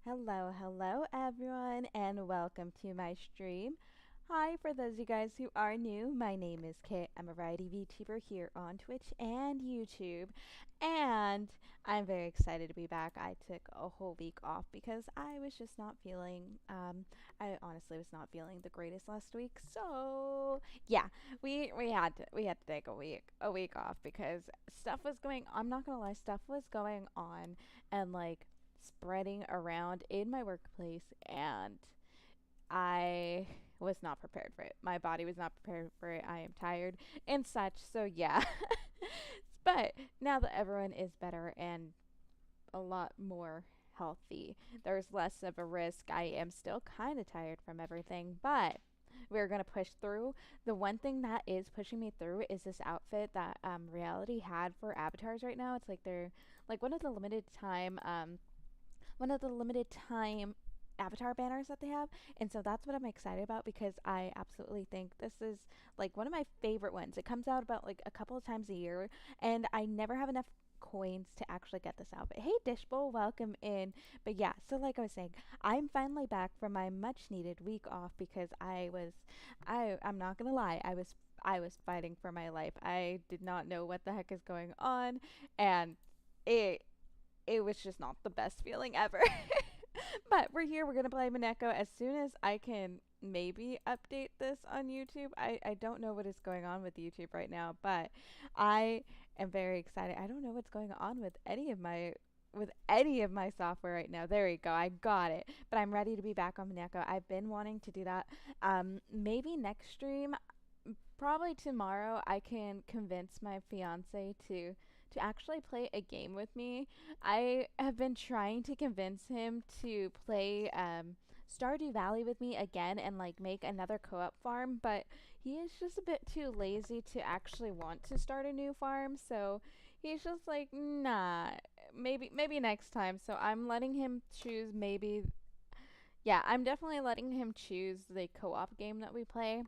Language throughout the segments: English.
Hello everyone, and welcome to my stream. Hi, for those of you guys who are new, my name is Kit. I'm a variety VTuber here on Twitch and YouTube, and I'm very excited to be back. I took a whole week off because I was just not feeling, I honestly was not feeling the greatest last week. So yeah, we had to take a week off because stuff was going. I'm not gonna lie, stuff was going on, and like spreading around in my workplace, and I was not prepared for it. My body was not prepared for it. I am tired and such. So yeah. But now that everyone is better and a lot more healthy, there's less of a risk. I am still kind of tired from everything, but we're gonna push through. The one thing that is pushing me through is this outfit that Reality had for avatars right now. It's like they're like one of the limited time avatar banners that they have. And so that's what I'm excited about because I absolutely think this is like one of my favorite ones. It comes out about like a couple of times a year, and I never have enough coins to actually get this outfit. Hey Dishbowl, welcome in. But yeah, so like I was saying, I'm finally back from my much needed week off because I'm not gonna lie, I was fighting for my life. I did not know what the heck is going on, and it it was just not the best feeling ever. But we're here. We're going to play Mineko as soon as I can maybe update this on YouTube. I don't know what is going on with YouTube right now, but I am very excited. I don't know what's going on with any of my software right now. There we go. I got it. But I'm ready to be back on Mineko. I've been wanting to do that. Maybe next stream, probably tomorrow, I can convince my fiance to actually play a game with me. I have been trying to convince him to play Stardew Valley with me again and like make another co-op farm, but he is just a bit too lazy to actually want to start a new farm. So he's just like, nah, maybe next time. So I'm letting him choose maybe. Yeah, I'm definitely letting him choose the co-op game that we play.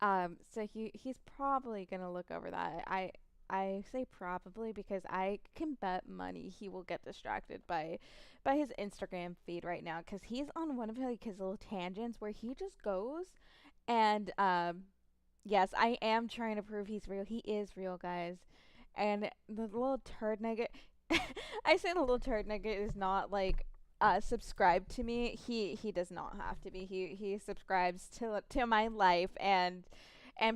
So he's probably gonna look over that. I say probably because I can bet money he will get distracted by his Instagram feed right now because he's on one of like his little tangents where he just goes, and yes, I am trying to prove he's real. He is real, guys. And the little turd nugget, I say the little turd nugget is not like subscribed to me. He does not have to be. He subscribes to my life and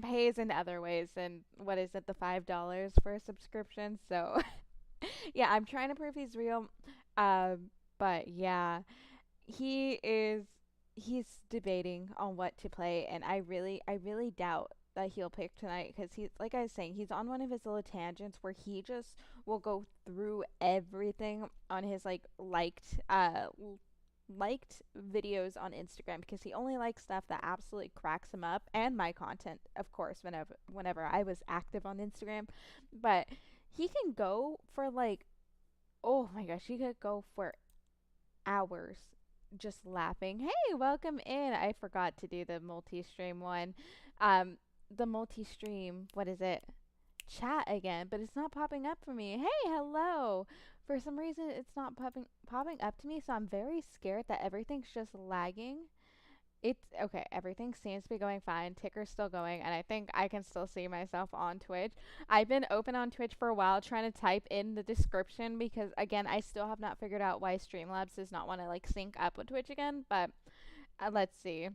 pays in other ways. And what is it, the $5 for a subscription? So yeah, I'm trying to prove he's real. But yeah, he is he's debating on what to play, and I really doubt that he'll pick tonight because he's like I was saying, he's on one of his little tangents where he just will go through everything on his like liked videos on Instagram because he only likes stuff that absolutely cracks him up, and my content, of course, whenever I was active on Instagram. But he can go for like, oh my gosh, he could go for hours just laughing. Hey, welcome in. I forgot to do the multi-stream one. Um, the multi-stream, what is it? Chat again, but it's not popping up for me. Hey, hello. For some reason, it's not popping up to me, so I'm very scared that everything's just lagging. It's okay. Everything seems to be going fine. Ticker's still going, and I think I can still see myself on Twitch. I've been open on Twitch for a while trying to type in the description because, again, I still have not figured out why Streamlabs does not want to like sync up with Twitch again. But let's see.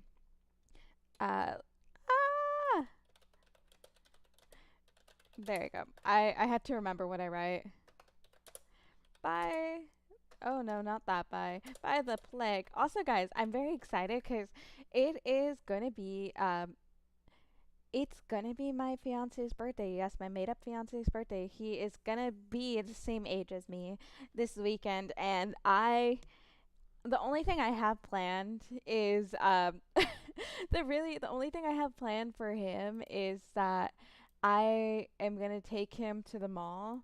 Uh, ah, there you go. I had to remember what I write. Bye. Oh no, not that bye. Bye the plague. Also, guys, I'm very excited because it is gonna be it's gonna be my fiance's birthday. Yes, my made up fiance's birthday. He is gonna be the same age as me this weekend, and the only thing I have planned is the only thing I have planned for him is that I am gonna take him to the mall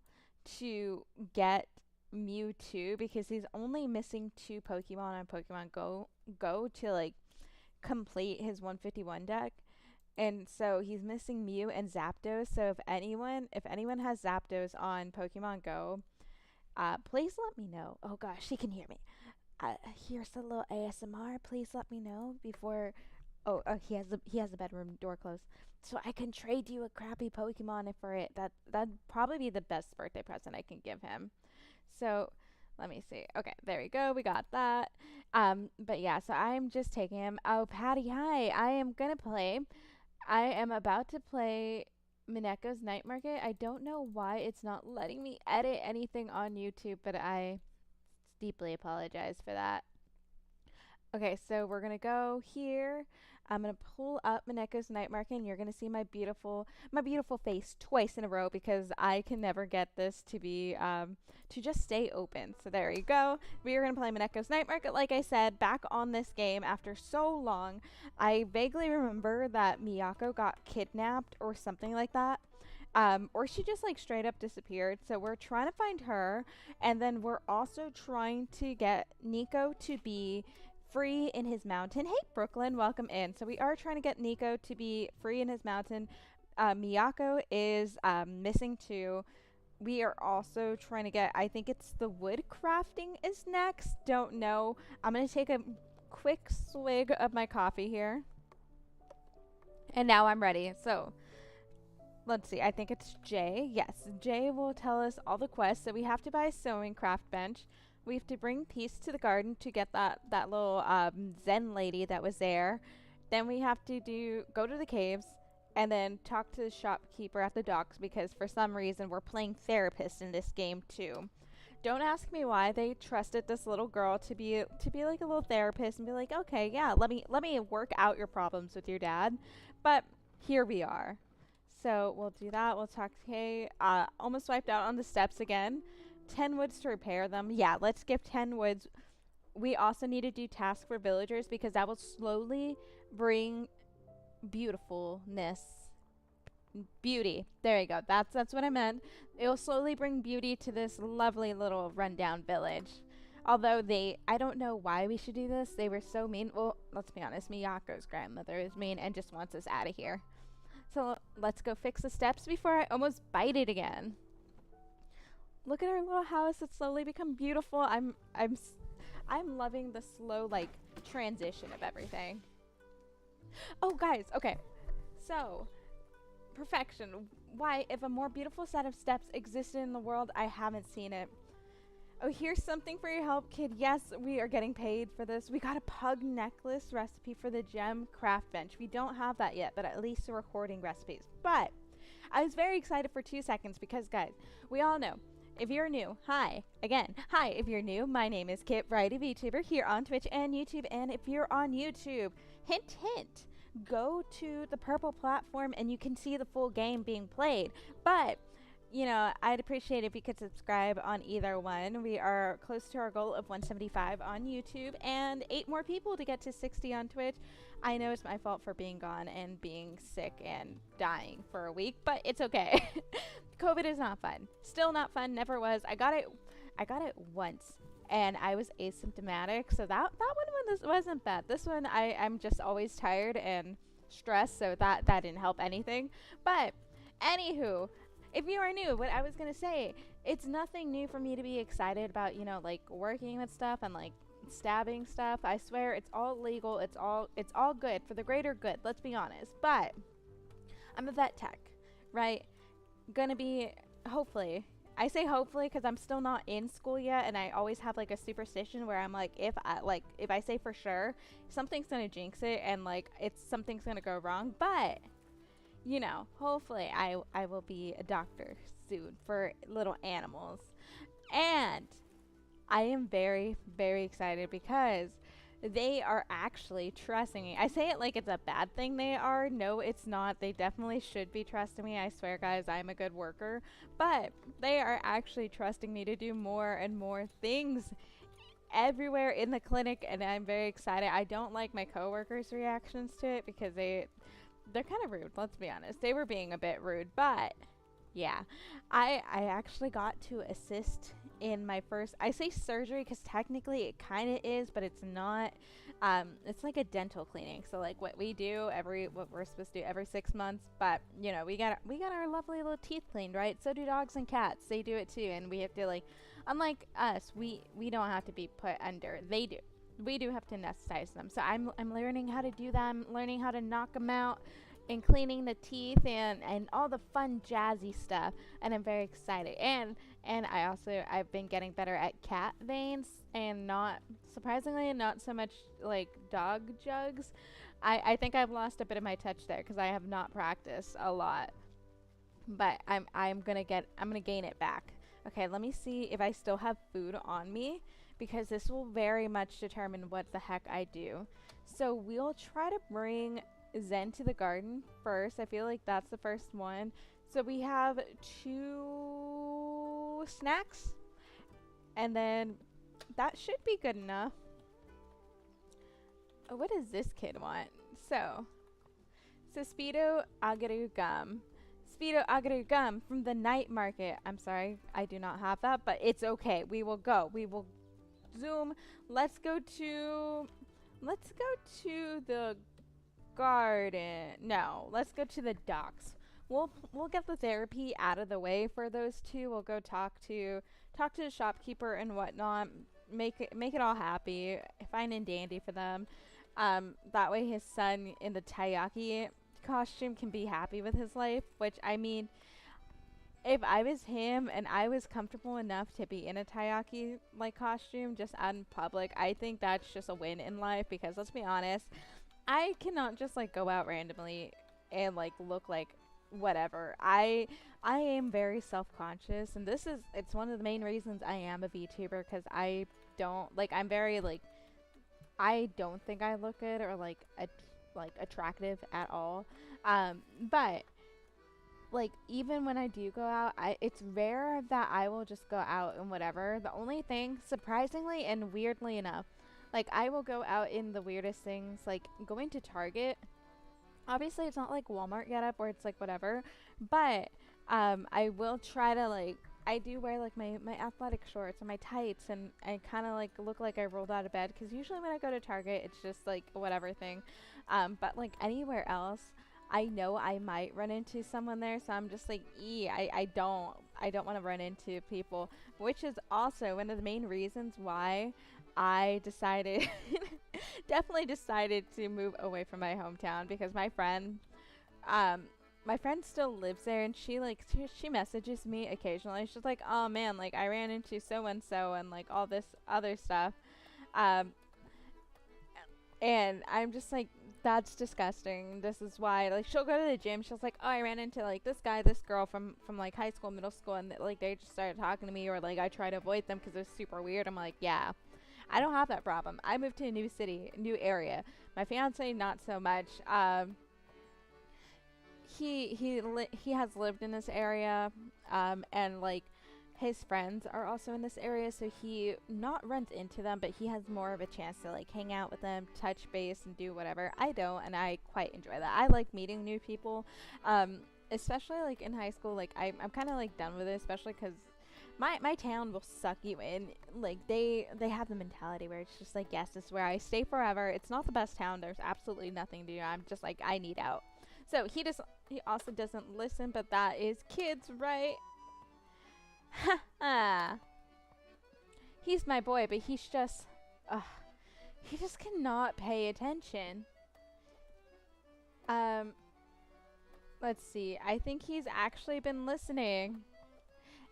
to get Mewtwo because he's only missing two Pokemon on Pokemon Go to like complete his 151 deck. And so he's missing Mew and Zapdos. So if anyone has Zapdos on Pokemon Go, please let me know. Oh gosh, she can hear me. Here's a little ASMR. Please let me know before. Oh, he has a bedroom door closed, so I can trade you a crappy Pokemon for it. That'd probably be the best birthday present I can give him. So let me see. Okay, there we go. We got that. But yeah, so I'm just taking him. Oh, Patty, hi. I am gonna play. I am about to play Mineko's Night Market. I don't know why it's not letting me edit anything on YouTube, but I deeply apologize for that. Okay, so we're gonna go here. I'm gonna pull up Mineko's Night Market, and you're gonna see my beautiful face twice in a row because I can never get this to be to just stay open. So there you go. We are gonna play Mineko's Night Market, like I said, back on this game after so long. I vaguely remember that Miyako got kidnapped or something like that. Or she just like straight up disappeared. So we're trying to find her, and then we're also trying to get Nico to be free in his mountain. Hey, Brooklyn, welcome in. So we are trying to get Nico to be free in his mountain. Miyako is missing too. We are also trying to get, I think it's the wood crafting is next. Don't know. I'm going to take a quick swig of my coffee here. And now I'm ready. So let's see. I think it's Jay. Yes, Jay will tell us all the quests. So we have to buy a sewing craft bench. We have to bring peace to the garden to get that little Zen lady that was there. Then we have to go to the caves and then talk to the shopkeeper at the docks because for some reason we're playing therapist in this game too. Don't ask me why they trusted this little girl to be like a little therapist and be like, okay, yeah, let me work out your problems with your dad. But here we are. So we'll do that. We'll talk to Kay. Almost wiped out on the steps again. 10 woods to repair them. Yeah, let's give 10 woods. We also need to do tasks for villagers because that will slowly bring beautifulfulness. Beauty. There you go. That's what I meant. It will slowly bring beauty to this lovely little rundown village. Although I don't know why we should do this. They were so mean. Well, let's be honest. Miyako's grandmother is mean and just wants us out of here. So let's go fix the steps before I almost bite it again. Look at our little house. It's slowly become beautiful. I'm loving the slow like transition of everything. Oh, guys. Okay. So, perfection. Why, if a more beautiful set of steps existed in the world, I haven't seen it. Oh, here's something for your help, kid. Yes, we are getting paid for this. We got a pug necklace recipe for the gem craft bench. We don't have that yet, but at least we're recording recipes. But I was very excited for 2 seconds because, guys, we all know. If you're new, hi. Again, hi. If you're new, my name is Kit, variety VTuber here on Twitch and YouTube. And if you're on YouTube, hint, hint, go to the purple platform and you can see the full game being played. But you know, I'd appreciate it if you could subscribe on either one. We are close to our goal of 175 on YouTube and 8 more people to get to 60 on Twitch. I know it's my fault for being gone and being sick and dying for a week, but it's okay. COVID is not fun. Still not fun. Never was. I got it once and I was asymptomatic, so that one wasn't bad. This one I'm just always tired and stressed, so that didn't help anything. But anywho, if you are new, what I was going to say, it's nothing new for me to be excited about, you know, like working with stuff and like stabbing stuff. I swear it's all legal. It's all good for the greater good. Let's be honest. But I'm a vet tech, right? Gonna be, hopefully. I say hopefully because I'm still not in school yet, and I always have like a superstition where I'm like, if I say for sure, something's gonna jinx it, and like something's gonna go wrong. But you know, hopefully I will be a doctor soon for little animals. And I am very, very excited because they are actually trusting me. I say it like it's a bad thing they are. No, it's not. They definitely should be trusting me. I swear, guys, I'm a good worker. But they are actually trusting me to do more and more things everywhere in the clinic, and I'm very excited. I don't like my coworkers' reactions to it because they're kind of rude, let's be honest. They were being a bit rude, but yeah. I actually got to assist in my first, I say surgery because technically it kind of is, but it's not. It's like a dental cleaning. So like what we do what we're supposed to do every 6 months, but you know, we got our lovely little teeth cleaned, right? So do dogs and cats. They do it too, and we have to like, unlike us, we don't have to be put under. They do. We do have to anesthetize them. So I'm learning how to do that. I'm learning how to knock them out and cleaning the teeth and all the fun jazzy stuff, and I'm very excited. And I've been getting better at cat veins and not surprisingly not so much like dog jugs. I think I've lost a bit of my touch there because I have not practiced a lot, but I'm gonna gain it back. Okay, let me see if I still have food on me because this will very much determine what the heck I do. So we'll try to bring Zen to the garden first. I feel like that's the first one. So we have 2 snacks, and then that should be good enough. Oh, what does this kid want? So Speedo Agaru Gum. Speedo Agaru Gum from the night market. I'm sorry, I do not have that, but it's okay. We will go. We will zoom. Let's go to the garden. No, let's go to the docks. We'll get the therapy out of the way for those two. We'll go talk to the shopkeeper and whatnot. Make it all happy, fine and dandy for them. That way his son in the taiyaki costume can be happy with his life. Which I mean, if I was him and I was comfortable enough to be in a taiyaki like costume just out in public, I think that's just a win in life. Because let's be honest, I cannot just like go out randomly and like look like whatever. I am very self-conscious, and it's one of the main reasons I am a VTuber, because I don't like I'm very like I don't think I look good or like attractive at all. But like even when I do go out, it's rare that I will just go out and whatever. The only thing, surprisingly and weirdly enough, like I will go out in the weirdest things, like going to Target. Obviously, it's not like Walmart getup where it's like whatever, but I will try to like. I do wear like my athletic shorts and my tights, and I kind of like look like I rolled out of bed, because usually when I go to Target it's just like a whatever thing. But like anywhere else, I know I might run into someone there, so I'm just like, I don't want to run into people, which is also one of the main reasons why I decided definitely decided to move away from my hometown, because um my friend still lives there, and she messages me occasionally. She's like, "Oh man, like I ran into so and so and like all this other stuff." Um and I'm just like, that's disgusting. This is why, like, she'll go to the gym. She's like, "Oh, I ran into like this guy, this girl from like high school, middle school, and like they just started talking to me, or like I try to avoid them because they're super weird." I'm like, "Yeah, I don't have that problem. I moved to a new city, a new area. My fiance, not so much. He has lived in this area, and like his friends are also in this area, so he not runs into them, but he has more of a chance to like hang out with them, touch base, and do whatever. I don't, and I quite enjoy that. I like meeting new people, especially like in high school. Like I'm kind of like done with it, especially because my town will suck you in. Like they have the mentality where it's just like, yes, this is where I stay forever. It's not the best town. There's absolutely nothing to do. I'm just like, I need out. So he also doesn't listen, but that is kids, right? Ha. He's my boy, but he just cannot pay attention. Um let's see. I think he's actually been listening.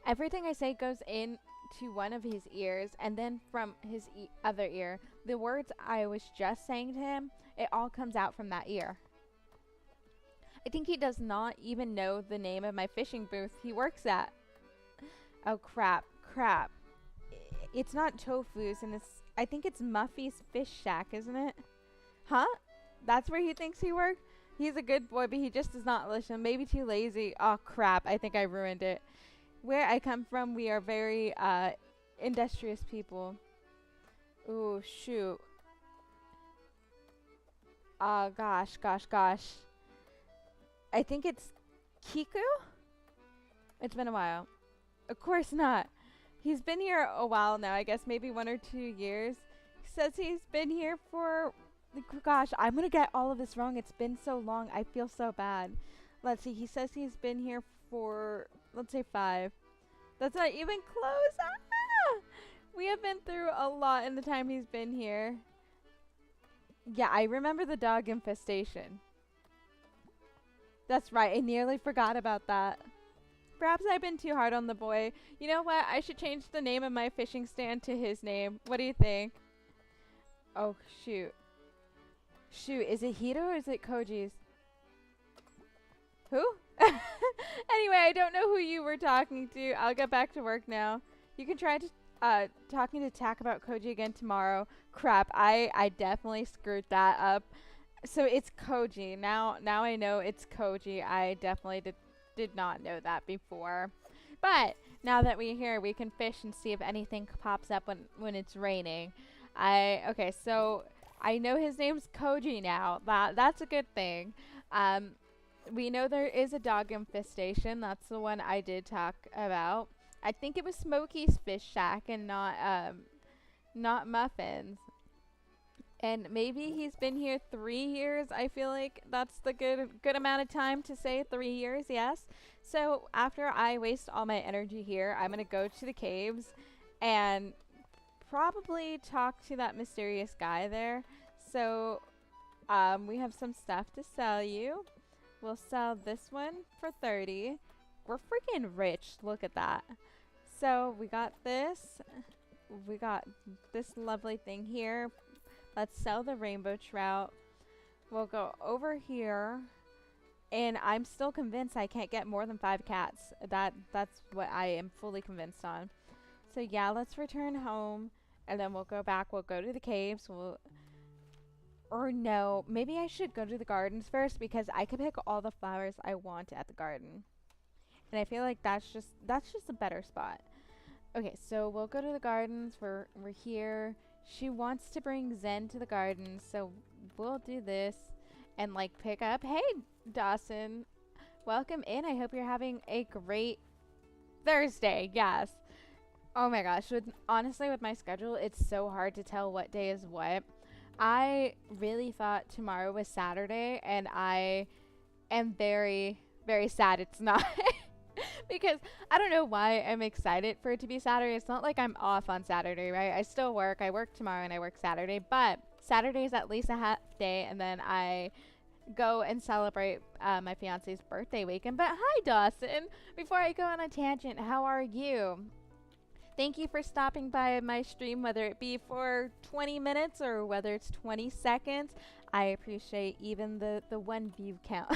Everything I say goes in to one of his ears, and then from his other ear, the words I was just saying to him, it all comes out from that ear. I think he does not even know the name of my fishing booth he works at. Oh crap. It's not Tofu's, and I think it's Muffy's Fish Shack, isn't it? Huh? That's where he thinks he works? He's a good boy, but he just does not listen. Maybe too lazy. Oh crap, I think I ruined it. Where I come from, we are very industrious people. Ooh, shoot. Gosh. I think it's Kiku? It's been a while. Of course not. He's been here a while now, I guess maybe 1 or 2 years. He says he's been here for, gosh, I'm gonna get all of this wrong. It's been so long. I feel so bad. Let's see. He says he's been here for, let's say 5. That's not even close. Ah! We have been through a lot in the time he's been here. Yeah, I remember the dog infestation. That's right. I nearly forgot about that. Perhaps I've been too hard on the boy. You know what? I should change the name of my fishing stand to his name. What do you think? Oh, shoot. Shoot, is it Hito or is it Koji's? Who? Anyway, I don't know who you were talking to. I'll get back to work now. You can try to talking to Tak about Koji again tomorrow. Crap, I definitely screwed that up. So it's Koji. Now I know it's Koji. I definitely did not know that before. But now that we're here, we can fish and see if anything pops up when it's raining. Okay, so I know his name's Koji now. That's a good thing. We know there is a dog infestation. That's the one I did talk about. I think it was Smokey's Fish Shack and not Muffin's. And maybe he's been here 3 years. I feel like that's the good amount of time to say 3 years, yes. So after I waste all my energy here, I'm going to go to the caves and probably talk to that mysterious guy there. So we have some stuff to sell you. We'll sell this one for 30. We're freaking rich. Look at that. So we got this. We got this lovely thing here. Let's sell the rainbow trout. We'll go over here. And I'm still convinced I can't get more than 5 cats. That's what I am fully convinced on. So yeah, let's return home. And then we'll go back. We'll go to the caves. Or no, maybe I should go to the gardens first because I could pick all the flowers I want at the garden. And I feel like that's just a better spot. Okay, so we'll go to the gardens. We're here. She wants to bring Zen to the garden, so we'll do this and like pick up. Hey, Dawson, welcome in. I hope you're having a great Thursday. Yes. Oh my gosh. Honestly, with my schedule, it's so hard to tell what day is what. I really thought tomorrow was Saturday, and I am very, very sad it's not. Because I don't know why I'm excited for it to be Saturday. It's not like I'm off on Saturday, right? I still work. I work tomorrow and I work Saturday. But Saturday is at least a half day, and then I go and celebrate my fiance's birthday weekend. But hi, Dawson. Before I go on a tangent, how are you? Thank you for stopping by my stream, whether it be for 20 minutes or whether it's 20 seconds. I appreciate even the 1 view count.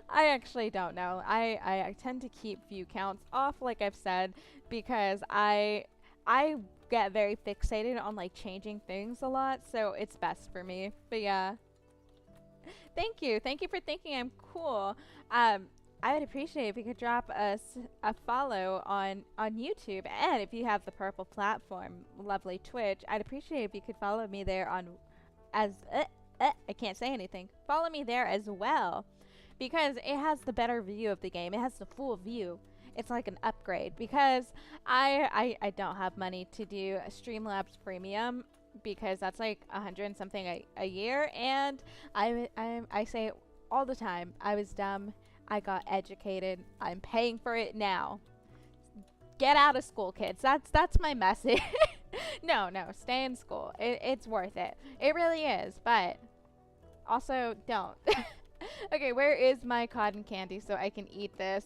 I actually don't know. I tend to keep view counts off, like I've said, because I get very fixated on like changing things a lot, so it's best for me. But yeah. Thank you for thinking I'm cool. I would appreciate if you could drop us a follow on YouTube, and if you have the purple platform, lovely Twitch, I'd appreciate if you could follow me there I can't say anything. Follow me there as well, because it has the better view of the game. It has the full view. It's like an upgrade, because I don't have money to do a Streamlabs Premium, because that's like 100 and something a year, and I say it all the time. I was dumb. I got educated. I'm paying for it now. Get out of school, kids. That's my message. No, stay in school. It's worth it. It really is, but also don't. Okay, where is my cotton candy so I can eat this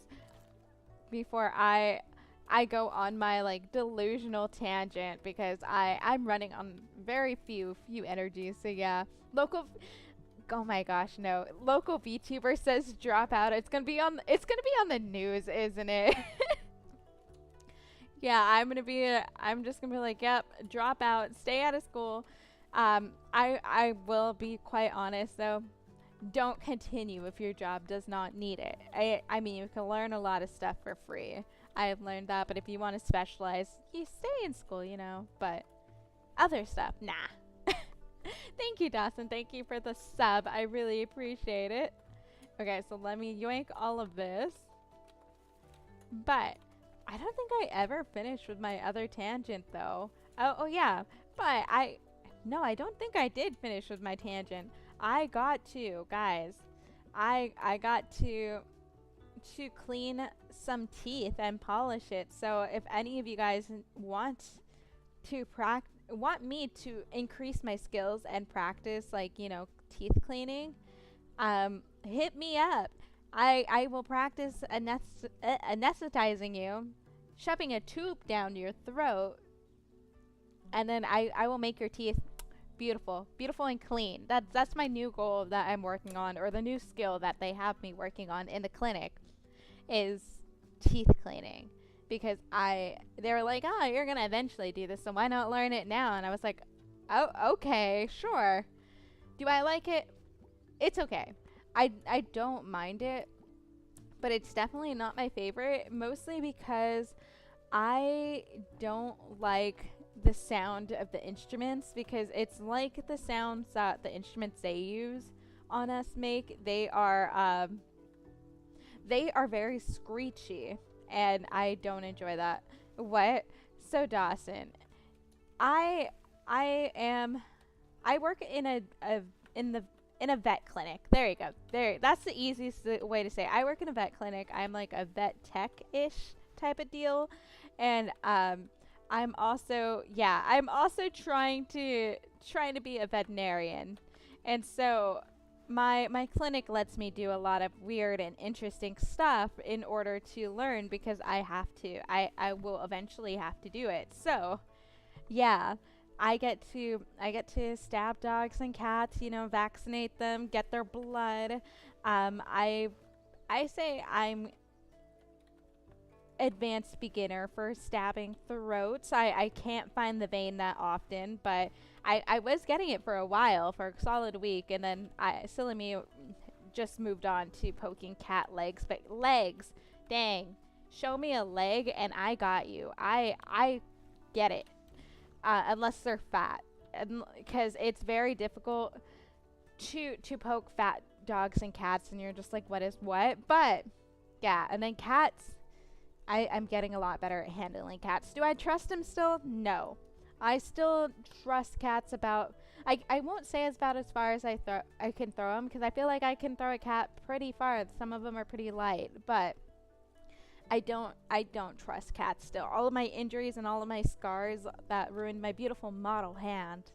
before I go on my like delusional tangent, because I'm running on very few energies. So yeah, oh my gosh, no. Local VTuber says drop out. It's gonna be on the news, isn't it? Yeah, I'm just gonna be like, yep, drop out, stay out of school. I will be quite honest though. Don't continue if your job does not need it. I mean, you can learn a lot of stuff for free. I've learned that, but if you want to specialize, you stay in school, you know, but other stuff, nah. Thank you, Dawson. Thank you for the sub. I really appreciate it. Okay, so let me yoink all of this. But I don't think I ever finished with my other tangent though. Oh yeah, but no, I don't think I did finish with my tangent. I got to, guys. I got to clean some teeth and polish it. So if any of you guys want me to increase my skills and practice like, teeth cleaning, hit me up. I will practice anesthetizing you, shoving a tube down your throat, and then I will make your teeth beautiful, beautiful and clean. That's my new goal that I'm working on, or the new skill that they have me working on in the clinic, is teeth cleaning. Because they were like, oh, you're gonna eventually do this, so why not learn it now? And I was like, oh, okay, sure. Do I like it? It's okay. I don't mind it, but it's definitely not my favorite, mostly because I don't like the sound of the instruments, because it's like the sounds that the instruments they use on us make. They are very screechy, and I don't enjoy that. What? So Dawson, I I am I work in the in a vet clinic. There you go. There. That's the easiest way to say it. I work in a vet clinic. I'm like a vet tech-ish type of deal, and I'm also trying to be a veterinarian, and so my clinic lets me do a lot of weird and interesting stuff in order to learn, because I have to. I will eventually have to do it. So yeah, I get to stab dogs and cats, vaccinate them, get their blood. I say I'm advanced beginner for stabbing throats. I can't find the vein that often, but I was getting it for a while, for a solid week, and then silly me just moved on to poking cat legs. But legs, dang, show me a leg and I got you. I get it, unless they're fat, because it's very difficult to poke fat dogs and cats, and you're just like, what is what? But yeah, and then cats, I'm getting a lot better at handling cats. Do I trust them still? No. I still trust cats about, I won't say about as far as I can throw them, because I feel like I can throw a cat pretty far. Some of them are pretty light, but I don't trust cats still. All of my injuries and all of my scars that ruined my beautiful model hand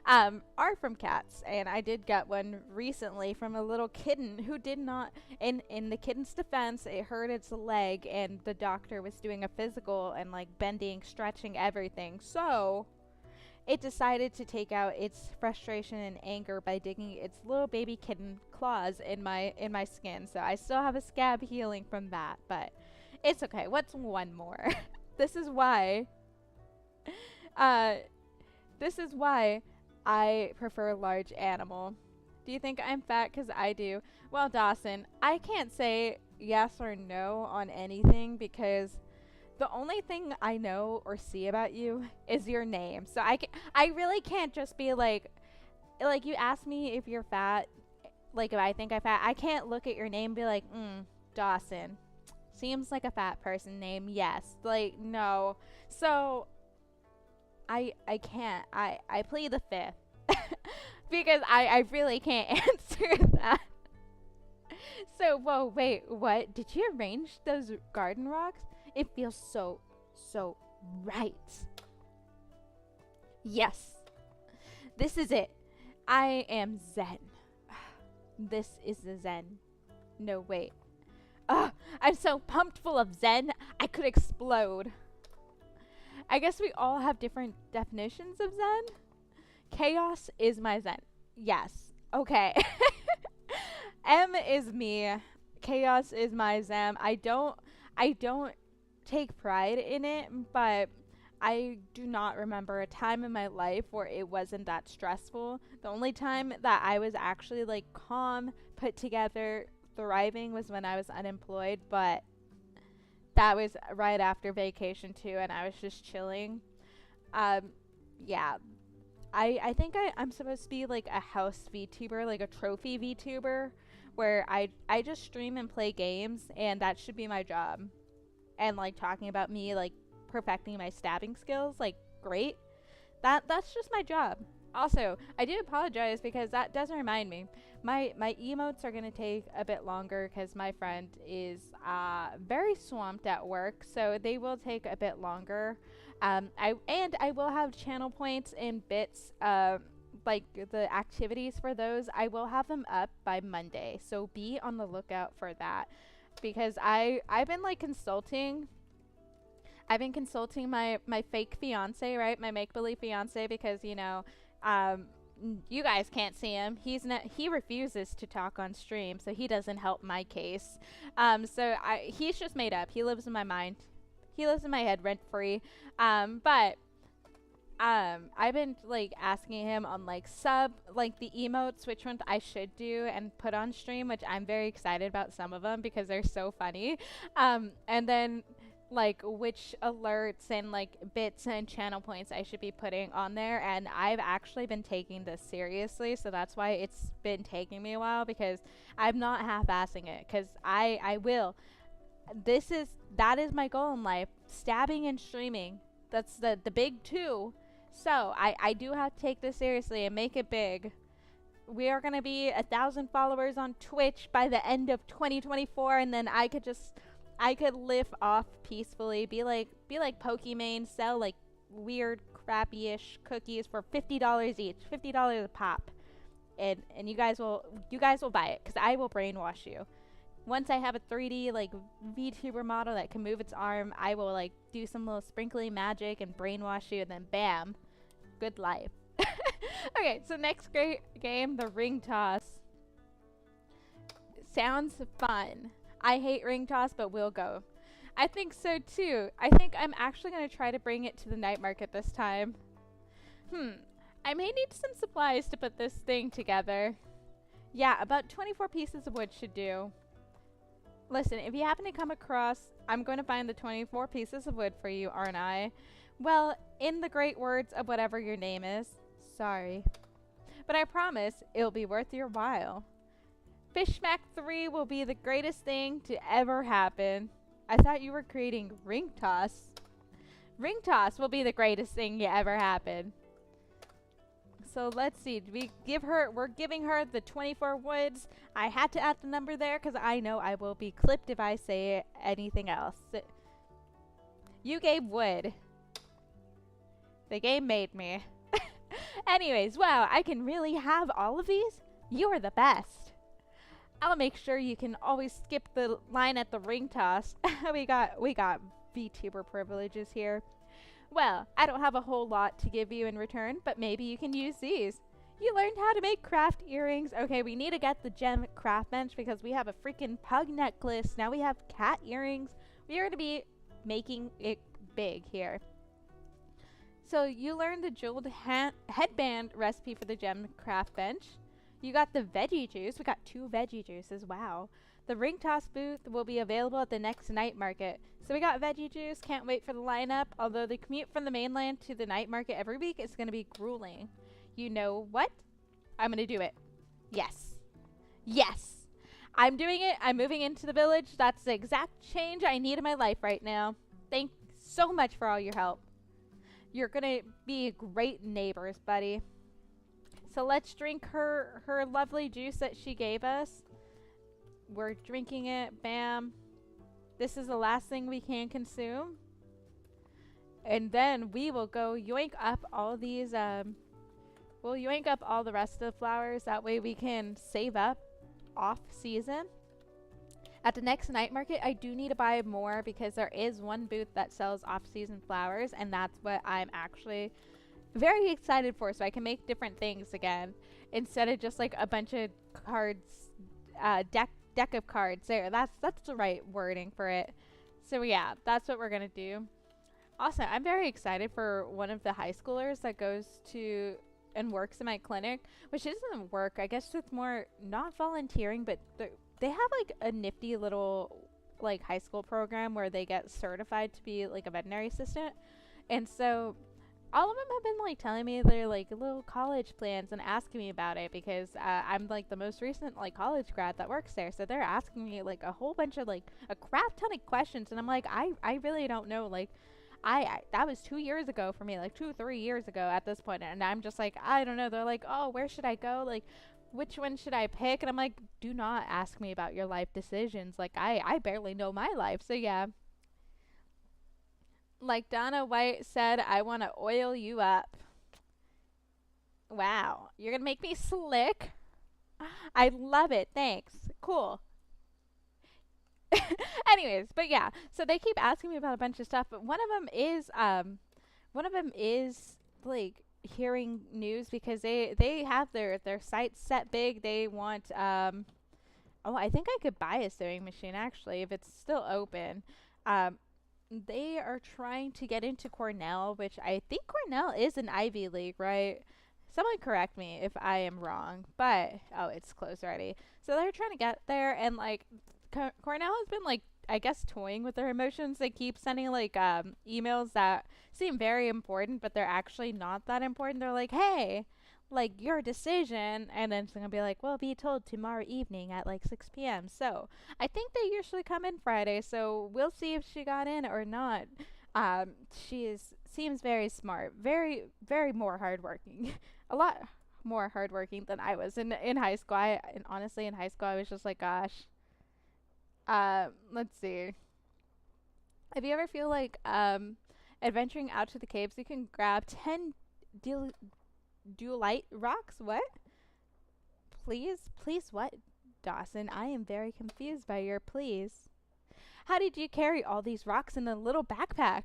are from cats, and I did get one recently from a little kitten who did not. In the kitten's defense, it hurt its leg, and the doctor was doing a physical and like bending, stretching, everything. So it decided to take out its frustration and anger by digging its little baby kitten claws in my skin. So I still have a scab healing from that, but it's okay. What's one more? this is why. Uh, this is why I prefer large animal. Do you think I'm fat? 'Cause I do. Well, Dawson, I can't say yes or no on anything, because the only thing I know or see about you is your name. So I really can't just be like you ask me if you're fat, like if I think I'm fat, I can't look at your name and be like, Dawson. Seems like a fat person name. Yes. Like, no. So I can't. I plead the fifth. because I really can't answer that. So, whoa, wait, what? Did you arrange those garden rocks? It feels so right. Yes. This is it. I am Zen. This is the Zen. No, wait. I'm so pumped full of Zen, I could explode. I guess we all have different definitions of Zen. Chaos is my Zen. Yes. Okay. M is me. Chaos is my Zen. I don't take pride in it, but I do not remember a time in my life where it wasn't that stressful. The only time that I was actually like calm, put together, thriving was when I was unemployed, but that was right after vacation too, and I was just chilling. Yeah. I think I'm supposed to be like a house VTuber, like a trophy VTuber, where I just stream and play games, and that should be my job. and like talking about me like perfecting my stabbing skills, like great. That's just my job. Also, I do apologize because that does remind me. My emotes are gonna take a bit longer because my friend is very swamped at work, so they will take a bit longer. I will have channel points and bits. Like the activities for those, I will have them up by Monday, so be on the lookout for that. Because I've been like consulting. I've been consulting my fake fiance, right? My make believe fiance, because um, you guys can't see him. He refuses to talk on stream, so he doesn't help my case. He's just made up. He lives in my mind. He lives in my head rent free. But I've been like asking him on like like the emotes, which ones I should do and put on stream, which I'm very excited about some of them because they're so funny. And then like which alerts and like bits and channel points I should be putting on there, and I've actually been taking this seriously, so that's why it's been taking me a while, because I'm not half-assing it, because I will. That is my goal in life, stabbing and streaming. That's the big two. So I do have to take this seriously and make it big. We are gonna be 1,000 followers on Twitch by the end of 2024, and then I could live off peacefully, be like Pokimane, sell like weird crappy-ish cookies for $50 each, $50 a pop, and you guys will buy it, because I will brainwash you. Once I have a 3D like VTuber model that can move its arm, I will like do some little sprinkly magic and brainwash you, and then bam, good life. Okay, so next great game, the ring toss. Sounds fun. I hate ring toss, but we'll go. I think so too. I think I'm actually going to try to bring it to the night market this time. I may need some supplies to put this thing together. Yeah, about 24 pieces of wood should do. Listen, if you happen to come across, I'm going to find the 24 pieces of wood for you, aren't I? Well, in the great words of whatever your name is. Sorry. But I promise it'll be worth your while. Fish Smack 3 will be the greatest thing to ever happen. I thought you were creating ring toss. Ring toss will be the greatest thing to ever happen. So let's see. We're giving her the 24 woods. I had to add the number there because I know I will be clipped if I say anything else. You gave wood. The game made me. Anyways, wow, I can really have all of these? You are the best. I'll make sure you can always skip the line at the ring toss. we got VTuber privileges here. Well, I don't have a whole lot to give you in return, but maybe you can use these. You learned how to make craft earrings. Okay, we need to get the gem craft bench because we have a freaking pug necklace. Now we have cat earrings. We are going to be making it big here. So you learned the jeweled headband recipe for the gem craft bench. You got the veggie juice. We got 2 veggie juices. Wow. The ring toss booth will be available at the next night market. So we got veggie juice. Can't wait for the lineup. Although the commute from the mainland to the night market every week is going to be grueling. You know what? I'm going to do it. Yes. Yes. I'm doing it. I'm moving into the village. That's the exact change I need in my life right now. Thanks so much for all your help. You're going to be great neighbors, buddy. So let's drink her lovely juice that she gave us. We're drinking it. Bam. This is the last thing we can consume. And then we will go yoink up all these, we'll yoink up all the rest of the flowers. That way we can save up off season. At the next night market, I do need to buy more because there is one booth that sells off-season flowers, and that's what I'm actually very excited for, so I can make different things again instead of just like a bunch of cards, deck of cards. There, that's the right wording for it. So yeah, that's what we're gonna do. Also, I'm very excited for one of the high schoolers that goes to and works in my clinic, which isn't work. I guess it's more not volunteering, but they have like a nifty little like high school program where they get certified to be like a veterinary assistant. And so all of them have been like telling me their like little college plans and asking me about it because I'm like the most recent like college grad that works there. So they're asking me like a whole bunch of like a crap ton of questions, and I'm like, I really don't know. Like, I that was 2 years ago for me, like 2 3 years ago at this point, and I'm just like, I don't know. They're like, oh, where should I go? Like, which one should I pick? And I'm like, do not ask me about your life decisions. Like, I barely know my life. So yeah, like Donna White said, I want to oil you up. Wow, you're gonna make me slick. I love it. Thanks. Cool. Anyways, but yeah, so they keep asking me about a bunch of stuff, but one of them is like hearing news because they have their sites set big. They want oh, I think I could buy a sewing machine actually if it's still open. Um they are trying to get into Cornell, which I think Cornell is an Ivy League, right? Someone correct me if I am wrong, but oh, it's closed already. So they're trying to get there, and like Cornell has been like I guess toying with their emotions. They keep sending like emails that seem very important, but they're actually not that important. They're like, hey, like your decision, and then it's gonna be like, well, be told tomorrow evening at like 6 p.m. So I think they usually come in Friday, so we'll see if she got in or not. She is seems very smart, very more hardworking, a lot more hardworking than I was in high school. And honestly, in high school, I was just like, gosh. Let's see. If you ever feel like adventuring out to the caves, you can grab 10 deal dualite rocks. What? Please what? Dawson, I am very confused by your please. How did you carry all these rocks in a little backpack?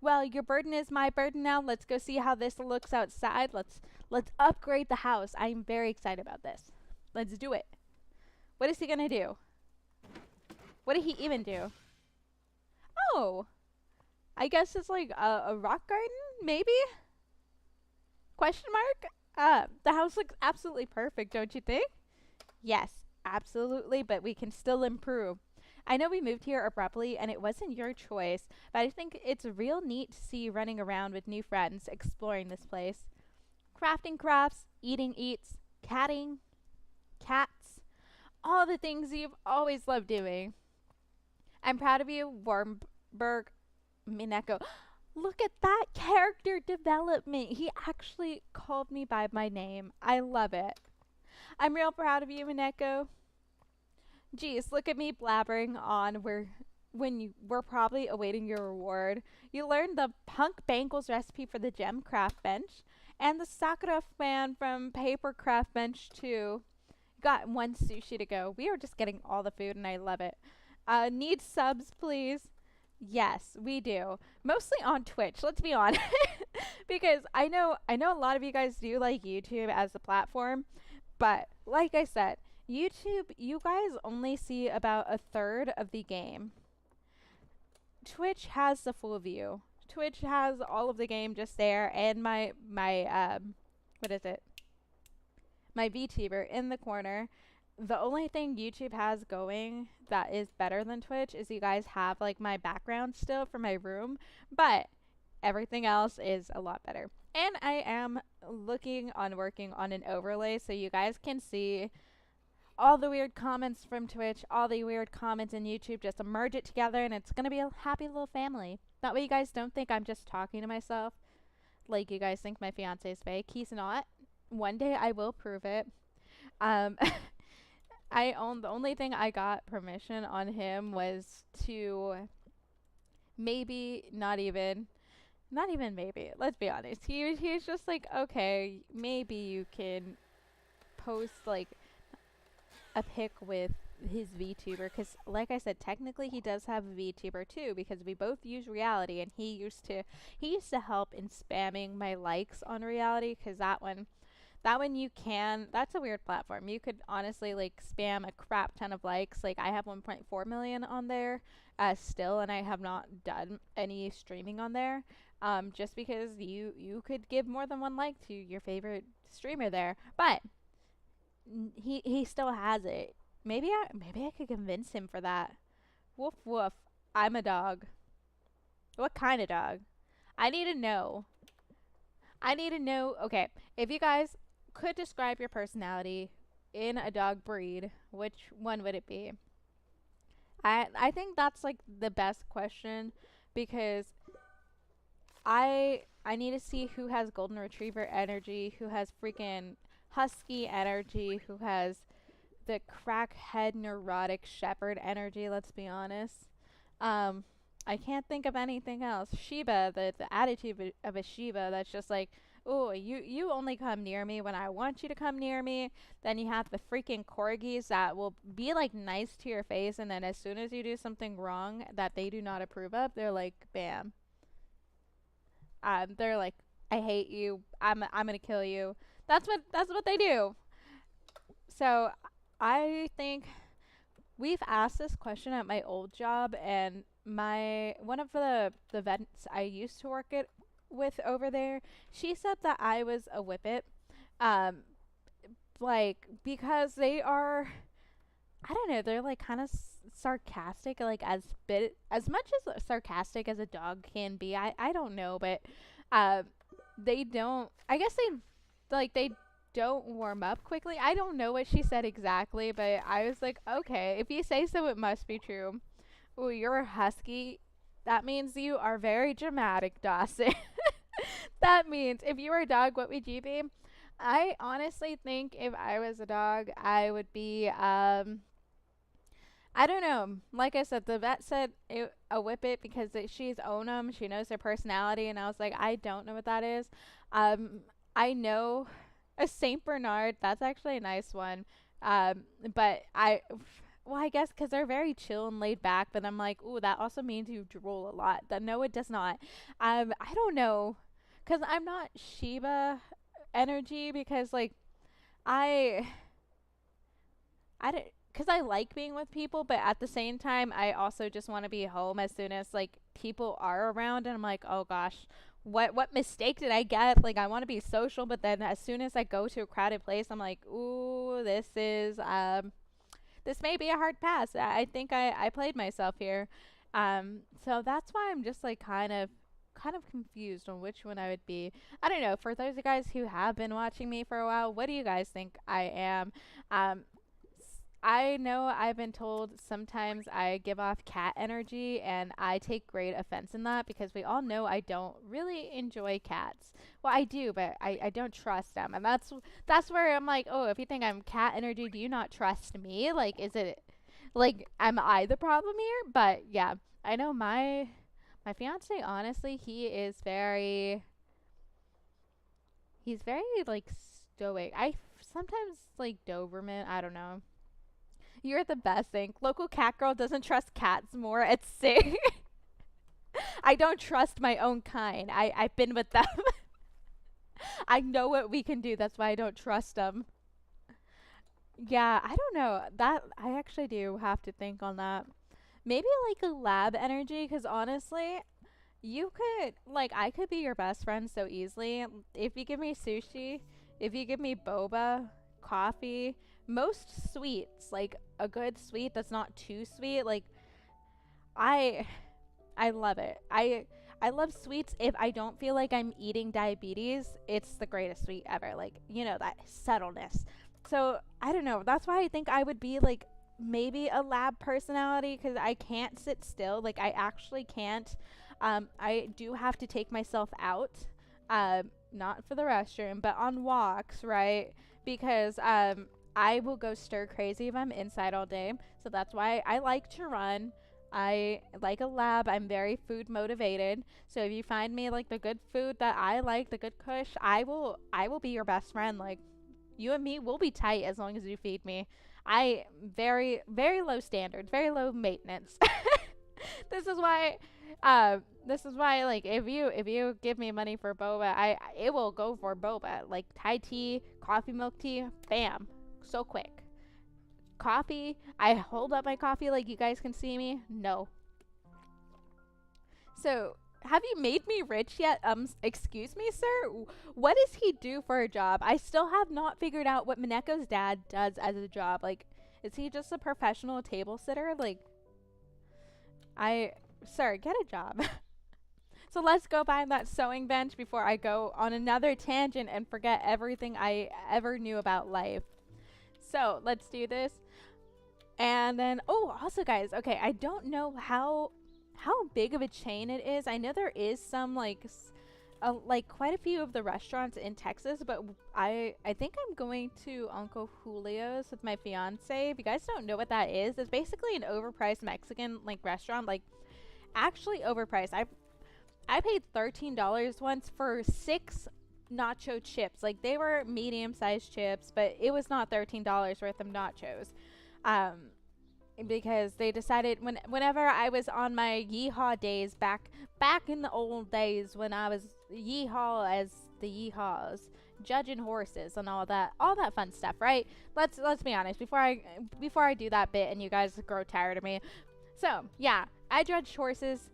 Well, your burden is my burden now. Let's go see how this looks outside. Let's upgrade the house. I am very excited about this. Let's do it. What is he gonna do? What did he even do? Oh, I guess it's like a rock garden, maybe? Question mark? The house looks absolutely perfect, don't you think? Yes, absolutely, but we can still improve. I know we moved here abruptly and it wasn't your choice, but I think it's real neat to see you running around with new friends exploring this place. Crafting crafts, eating eats, catting, cats, all the things you've always loved doing. I'm proud of you, Warmberg Mineko. Look at that character development. He actually called me by my name. I love it. I'm real proud of you, Mineko. Geez, look at me blabbering on when you were probably awaiting your reward. You learned the Punk Bangles recipe for the gem craft bench and the Sakura fan from paper craft bench too. Got one sushi to go. We are just getting all the food and I love it. Need subs, please? Yes, we do. Mostly on Twitch, let's be honest. Because I know a lot of you guys do like YouTube as a platform, but like I said, YouTube, you guys only see about a third of the game. Twitch has the full view. Twitch has all of the game just there, and my what is it? My VTuber in the corner. The only thing YouTube has going that is better than Twitch is you guys have like my background still for my room, but everything else is a lot better. And I am working on an overlay so you guys can see all the weird comments from Twitch, all the weird comments in YouTube, just merge it together and it's gonna be a happy little family. That way you guys don't think I'm just talking to myself like you guys think my fiance is fake. He's not. One day I will prove it. Um the only thing I got permission on him was to maybe not even maybe. Let's be honest. He's just like, okay, maybe you can post like a pic with his VTuber because, like I said, technically he does have a VTuber too because we both use Reality, and he used to help in spamming my likes on Reality because that one you can. That's a weird platform. You could honestly like spam a crap ton of likes. Like I have 1.4 million on there still, and I have not done any streaming on there. Just because you could give more than one like to your favorite streamer there, but he still has it. Maybe I could convince him for that. Woof woof. I'm a dog. What kind of dog? I need to know. I need to know. Okay, if you guys could describe your personality in a dog breed, which one would it be? I think that's like the best question because I need to see who has golden retriever energy, who has freaking husky energy, who has the crackhead neurotic shepherd energy, let's be honest. Um I can't think of anything else. Shiba, the attitude of a Shiba that's just like, oh, you only come near me when I want you to come near me. Then you have the freaking corgis that will be like nice to your face, and then as soon as you do something wrong that they do not approve of, they're like, bam. They're like, I hate you. I'm gonna kill you. That's what they do. So I think we've asked this question at my old job, and my one of the vets I used to work it with over there, she said that I was a whippet, um, like because they are, I don't know, they're like kind of sarcastic, like as much as sarcastic as a dog can be. I don't know, but um, they don't. I guess they don't warm up quickly. I don't know what she said exactly, but I was like, okay, if you say so, it must be true. Oh, you're a husky. That means you are very dramatic, Dawson. That means if you were a dog, what would you be? I honestly think if I was a dog, I would be I don't know. Like I said, the vet said a whippet because she's Onum. She knows their personality, and I was like, I don't know what that is. Um, I know a Saint Bernard. That's actually a nice one. But well, I guess because they're very chill and laid back. But I'm like, ooh, that also means you drool a lot. That no, it does not. I don't know, because I'm not Shiba energy because like I I don't, because I like being with people, but at the same time, I also just want to be home as soon as like people are around, and I'm like, oh gosh, what mistake did I get? Like I want to be social, but then as soon as I go to a crowded place, I'm like, ooh, this may be a hard pass. I think I played myself here, so that's why I'm just like kind of confused on which one I would be. I don't know. For those of you guys who have been watching me for a while, what do you guys think I am? Um, I know I've been told sometimes I give off cat energy, and I take great offense in that because we all know I don't really enjoy cats. Well, I do, but I don't trust them. And that's where I'm like, oh, if you think I'm cat energy, do you not trust me? Like, is it, like, am I the problem here? But yeah, I know my fiance, honestly, he's very, like, stoic. I sometimes, like, Doberman, I don't know. You're the best thing. Local cat girl doesn't trust cats more. It's sick. I don't trust my own kind. I've been with them. I know what we can do. That's why I don't trust them. Yeah, I don't know. That I actually do have to think on that. Maybe like a lab energy, because honestly, you could, like, I could be your best friend so easily. If you give me sushi, if you give me boba, coffee, most sweets, like a good sweet that's not too sweet, like I I love it. I love sweets. If I don't feel like I'm eating diabetes, it's the greatest sweet ever. Like, you know, that subtleness. So, I don't know. That's why I think I would be like maybe a lab personality, because I can't sit still. Like, I actually can't. I do have to take myself out. Not for the restroom, but on walks, right? Because I will go stir crazy if I'm inside all day. So that's why I like to run. I like a lab. I'm very food motivated. So if you find me like the good food that I like, the good kush, I will be your best friend. Like you and me will be tight as long as you feed me. I very low standards, very low maintenance. this is why this is why like if you give me money for boba, I it will go for boba. Like Thai tea, coffee milk tea, bam. So quick. Coffee, I hold up my coffee like you guys can see me. No. So, have you made me rich yet? Excuse me, sir? What does he do for a job? I still have not figured out what Mineko's dad does as a job. Like, is he just a professional table sitter? Like, sir, get a job. So let's go buy that sewing bench before I go on another tangent and forget everything I ever knew about life. So let's do this. And then, oh, also guys, okay, I don't know how big of a chain it is. I know there is some like quite a few of the restaurants in Texas, but I think I'm going to Uncle Julio's with my fiance. If you guys don't know what that is, it's basically an overpriced Mexican like restaurant, like actually overpriced. I paid $13 once for 6 nacho chips. Like they were medium-sized chips, but it was not $13 worth of nachos. Um because they decided whenever I was on my yeehaw days back in the old days when I was yeehaw as the yeehaws, judging horses and all that fun stuff, right? Let's be honest before I do that bit and you guys grow tired of me. So yeah, I judge horses.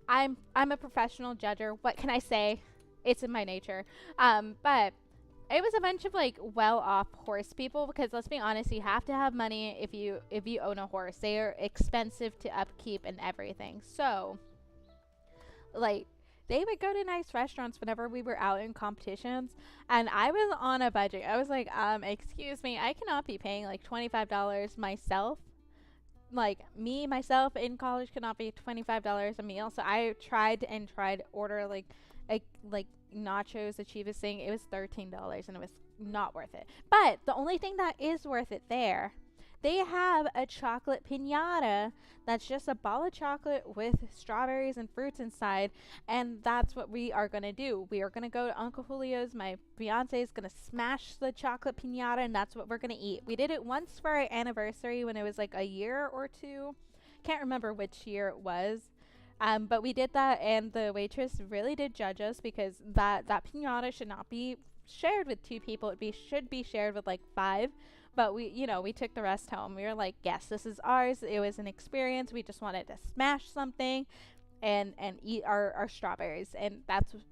I'm a professional judger. What can I say? It's in my nature. But it was a bunch of like well-off horse people because let's be honest, you have to have money if you own a horse. They are expensive to upkeep and everything. So like they would go to nice restaurants whenever we were out in competitions, and I was on a budget. I was like, excuse me, I cannot be paying like $25 myself. Like me myself in college could not be $25 a meal. So I tried to order like nachos, the cheapest thing. It was $13 and it was not worth it. But the only thing that is worth it there, they have a chocolate piñata that's just a ball of chocolate with strawberries and fruits inside, and that's what we are going to do. We are going to go to Uncle Julio's. My fiance is going to smash the chocolate piñata, and that's what we're going to eat. We did it once for our anniversary when it was like a year or two. Can't remember which year it was. But we did that, and the waitress really did judge us because that piñata should not be shared with 2 people. Should be shared with like 5. But we took the rest home. We were like, yes, this is ours. It was an experience. We just wanted to smash something and eat our strawberries. And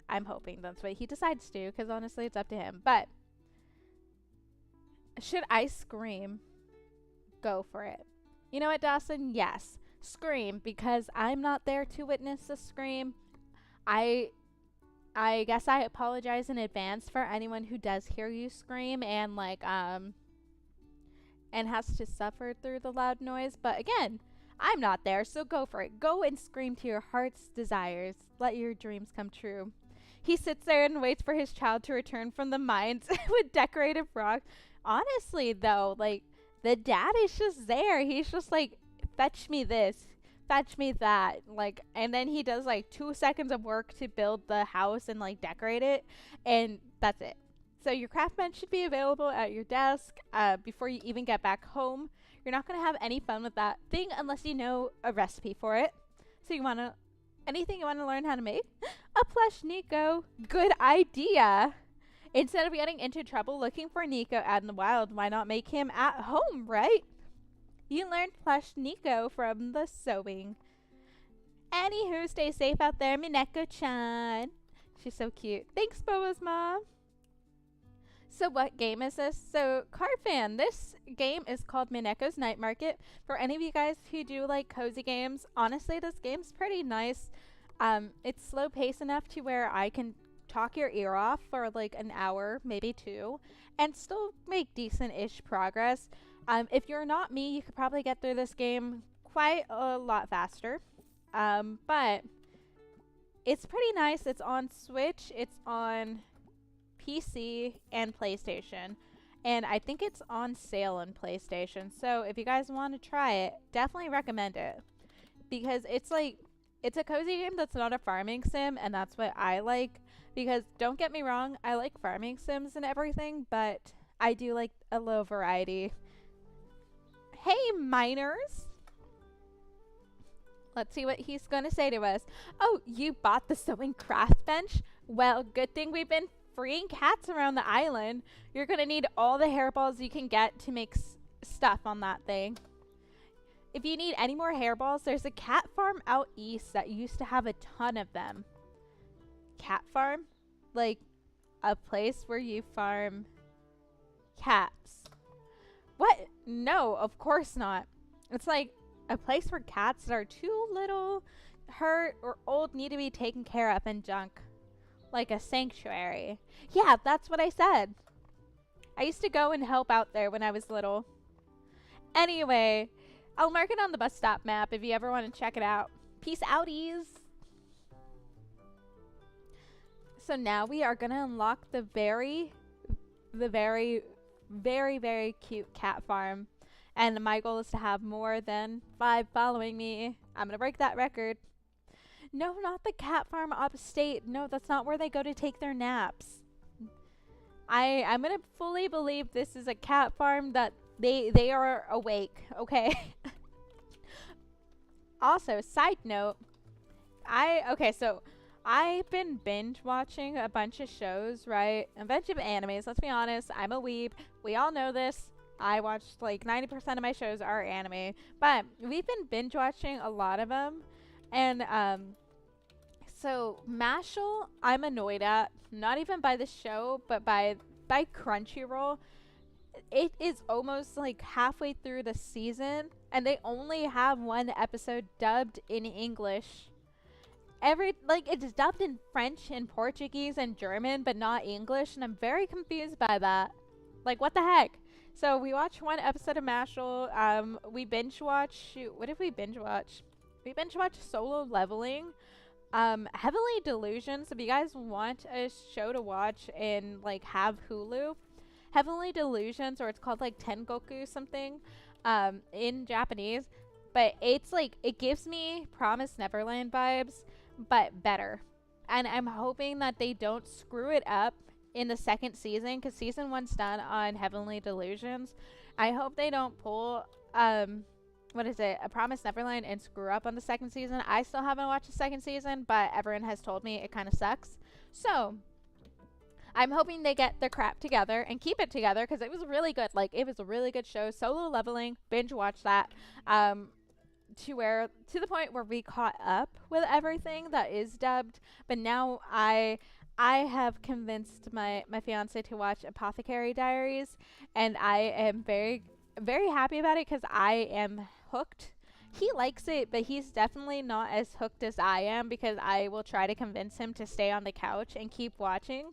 I'm hoping that's what he decides to, because honestly, it's up to him. But should I scream? Go for it. You know what, Dawson? Yes. Scream, because I'm not there to witness the scream. I guess I apologize in advance for anyone who does hear you scream and and has to suffer through the loud noise. But again, I'm not there, so go for it. Go and scream to your heart's desires. Let your dreams come true. He sits there and waits for his child to return from the mines with decorative rocks. Honestly, though, like, the dad is just there. He's just like, fetch me this, fetch me that. Like, and then he does like 2 seconds of work to build the house and like decorate it. And that's it. So your craft bench should be available at your desk before you even get back home. You're not going to have any fun with that thing unless you know a recipe for it. So anything you want to learn how to make? A plush Nico. Good idea. Instead of getting into trouble looking for Nico out in the wild, why not make him at home, right? You learned plush Nico from the sewing. Anywho, stay safe out there, Mineko-chan. She's so cute. Thanks, Boa's mom. So what game is this? So Card Fan, this game is called Mineko's Night Market. For any of you guys who do like cozy games, honestly, this game's pretty nice. It's slow paced enough to where I can talk your ear off for like an hour, maybe 2, and still make decent-ish progress. If you're not me, you could probably get through this game quite a lot faster. But it's pretty nice. It's on Switch, it's on PC and PlayStation, and I think it's on sale on PlayStation. So if you guys want to try it, definitely recommend it, because it's a cozy game that's not a farming sim, and that's what I like. Because don't get me wrong, I like farming sims and everything, but I do like a little variety. Hey, miners! Let's see what he's going to say to us. Oh, you bought the sewing craft bench? Well, good thing we've been freeing cats around the island. You're going to need all the hairballs you can get to make stuff on that thing. If you need any more hairballs, there's a cat farm out east that used to have a ton of them. Cat farm? Like a place where you farm cats. What? No, of course not. It's like a place for cats that are too little hurt or old need to be taken care of and junk. Like a sanctuary. Yeah, that's what I said. I used to go and help out there when I was little. Anyway, I'll mark it on the bus stop map if you ever want to check it out. Peace outies. So now we are going to unlock the very, very cute cat farm. And my goal is to have more than 5 following me. I'm going to break that record. No, not the cat farm upstate. No, that's not where they go to take their naps. I'm going to fully believe this is a cat farm that they are awake, okay? Also, side note, so I've been binge watching a bunch of shows, right? A bunch of animes. Let's be honest, I'm a weeb. We all know this. I watched like 90% of my shows are anime, but we've been binge watching a lot of them. And so Mashal, I'm annoyed at, not even by the show, but by Crunchyroll. It is almost like halfway through the season and they only have one episode dubbed in English. It's dubbed in French and Portuguese and German, but not English, and I'm very confused by that. Like, what the heck? So we watched one episode of Mashal. We binge watch. Shoot, what did we binge watch? We binge watched Solo Leveling. Heavenly Delusions. If you guys want a show to watch and like have Hulu, Heavenly Delusions, or it's called like Tengoku something, in Japanese. But it's like, it gives me Promised Neverland vibes, but better. And I'm hoping that they don't screw it up in the second season, because season 1's done on Heavenly Delusions. I hope they don't pull, A Promised Neverland and screw up on the second season. I still haven't watched the second season, but everyone has told me it kind of sucks. So I'm hoping they get their crap together and keep it together, because it was really good. Like, it was a really good show. Solo Leveling, binge watch that. To the point where we caught up with everything that is dubbed. But now I have convinced my fiance to watch Apothecary Diaries, and I am very, very happy about it, because I am hooked. He likes it, but he's definitely not as hooked as I am, because I will try to convince him to stay on the couch and keep watching.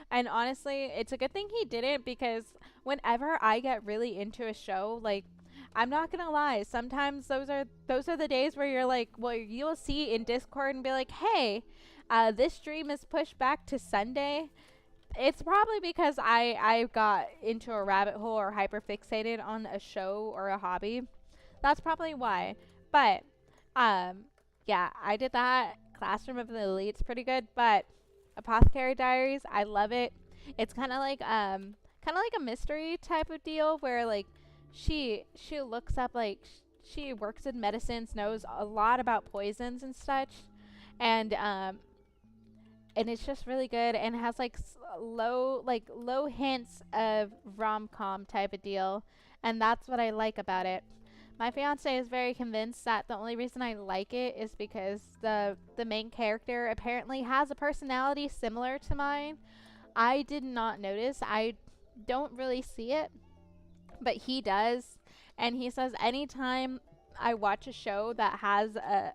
And honestly, it's a good thing he didn't, because whenever I get really into a show, like, I'm not gonna lie, sometimes those are the days where you're like, well, you'll see in Discord and be like, hey, this stream is pushed back to Sunday. It's probably because I got into a rabbit hole or hyperfixated on a show or a hobby. That's probably why. But yeah, I did that. Classroom of the Elite's pretty good, but Apothecary Diaries, I love it. It's kind of like a mystery type of deal where like she looks up, like she works in medicines, knows a lot about poisons and such, and it's just really good, and has like low hints of rom-com type of deal, and that's what I like about it. My fiance is very convinced that the only reason I like it is because the main character apparently has a personality similar to mine. I did not notice. I don't really see it, but he does, and he says anytime I watch a show that has a